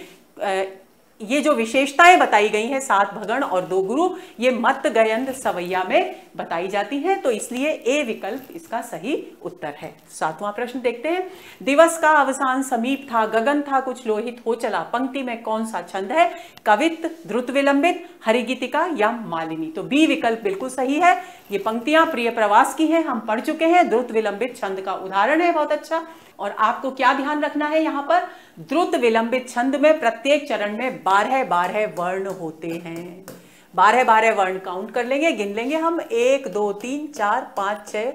ये जो विशेषताएं बताई गई हैं 7 भगण और 2 गुरु, ये मत गयन सवैया में बताई जाती हैं। तो इसलिए ए विकल्प इसका सही उत्तर है। 7वां प्रश्न देखते हैं। दिवस का अवसान समीप था, गगन था कुछ लोहित हो चला, पंक्ति में कौन सा छंद है? कवित्त, द्रुत विलंबित, हरिगीतिका या मालिनी? तो बी विकल्प बिल्कुल सही है। ये पंक्तियां प्रिय प्रवास की हैं, हम पढ़ चुके हैं। द्रुत विलंबित छंद का उदाहरण है, बहुत अच्छा। और आपको क्या ध्यान रखना है यहां पर? द्रुत विलंबित छंद में प्रत्येक चरण में 12 वर्ण होते हैं। 12 वर्ण काउंट कर लेंगे, गिन लेंगे हम। 1 2 3 4 5 6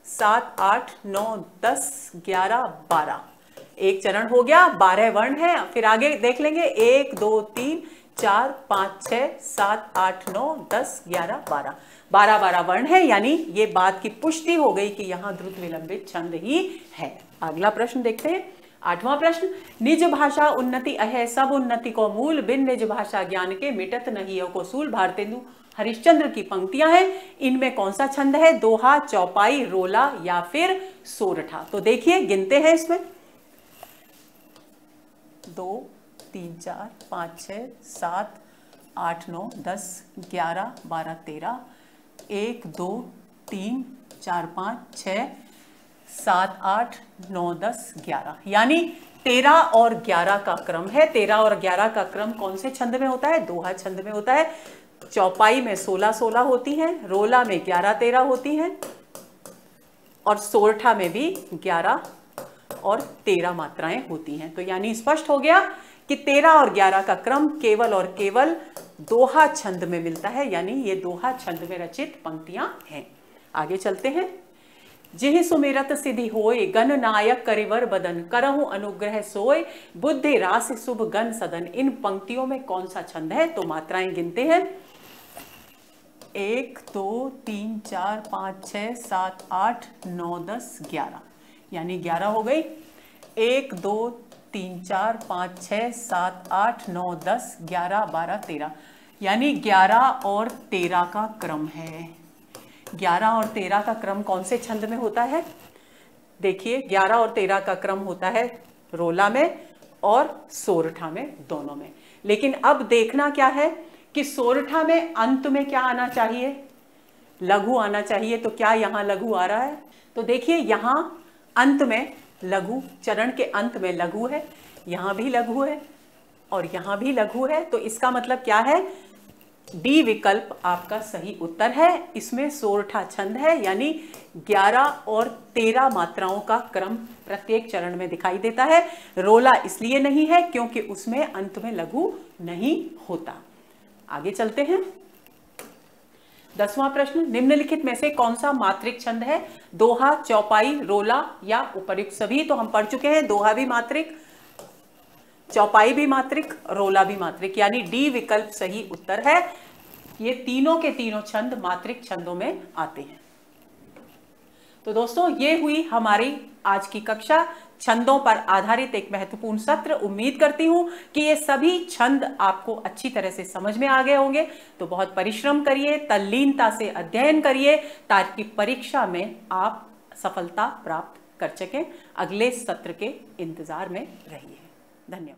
7 8 9 10 11 12। एक चरण हो गया, 12 वर्ण है। फिर आगे देख लेंगे 1 2 3 4 5 6 7 8 9 10 11 12। 12 वर्ण है, यानी ये बात की पुष्टि हो गई कि यहां द्रुत विलंबित छंद ही है। अगला प्रश्न देखते हैं। 8वां प्रश्न, निज भाषा उन्नति अहे सब उन्नति को मूल, बिन निज भाषा ज्ञान के मिटत नहीं को सूल। भारतेंदु हरिश्चंद्र की पंक्तियां हैं। इनमें कौन सा छंद है? दोहा, चौपाई, रोला या फिर सोरठा? तो देखिए, गिनते हैं इसमें 2 3 4 5 6 7 8 9 10 11 12 13 1 2 3 4 5 6 7 8 9 10 11, यानी 13 और 11 का क्रम है। 13 और 11 का क्रम कौन से छंद में होता है? दोहा छंद में होता है। चौपाई में 16-16 होती हैं, रोला में 11-13 होती हैं और सोरठा में भी 11 और 13 मात्राएं होती हैं। तो यानी स्पष्ट हो गया कि 13 और 11 का क्रम केवल और केवल दोहा छंद में मिलता है, यानी ये दोहा छंद में रचित पंक्तियां हैं। आगे चलते हैं। जिहि सुमिरत सिद्धि होय, गण नायक करिवर बदन, करहु अनुग्रह सोय, बुद्धि रास शुभ गण सदन। इन पंक्तियों में कौन सा छंद है? तो मात्राएं गिनते हैं। 1 2 3 4 5 6 7 8 9 10 11, यानी 11 हो गई। 1 2 3 4 5 6 7 8 9 10 11 12 13, यानी 11 और 13 का क्रम है। 11 और 13 का क्रम कौन से छंद में होता है? देखिए, 11 और 13 का क्रम होता है रोला में और सोरठा में, दोनों में। लेकिन अब देखना क्या है कि सोरठा में अंत में क्या आना चाहिए? लघु आना चाहिए। तो क्या यहां लघु आ रहा है? तो देखिए, यहां अंत में लघु, चरण के अंत में लघु है, यहां भी लघु है और यहां भी लघु है। तो इसका मतलब क्या है? डी विकल्प आपका सही उत्तर है। इसमें सोरठा छंद है, यानी 11 और 13 मात्राओं का क्रम प्रत्येक चरण में दिखाई देता है। रोला इसलिए नहीं है क्योंकि उसमें अंत में लघु नहीं होता। आगे चलते हैं। 10वां प्रश्न, निम्नलिखित में से कौन सा मात्रिक छंद है? दोहा, चौपाई, रोला या उपर्युक्त सभी? तो हम पढ़ चुके हैं, दोहा भी मात्रिक, चौपाई भी मात्रिक, रोला भी मात्रिक, यानी डी विकल्प सही उत्तर है। ये तीनों के तीनों छंद मात्रिक छंदों में आते हैं। तो दोस्तों ये हुई हमारी आज की कक्षा, छंदों पर आधारित एक महत्वपूर्ण सत्र। उम्मीद करती हूं कि ये सभी छंद आपको अच्छी तरह से समझ में आ गए होंगे। तो बहुत परिश्रम करिए, तल्लीनता से अध्ययन करिए, ताकि परीक्षा में आप सफलता प्राप्त कर सकें। अगले सत्र के इंतजार में रहिए। धन्यवाद।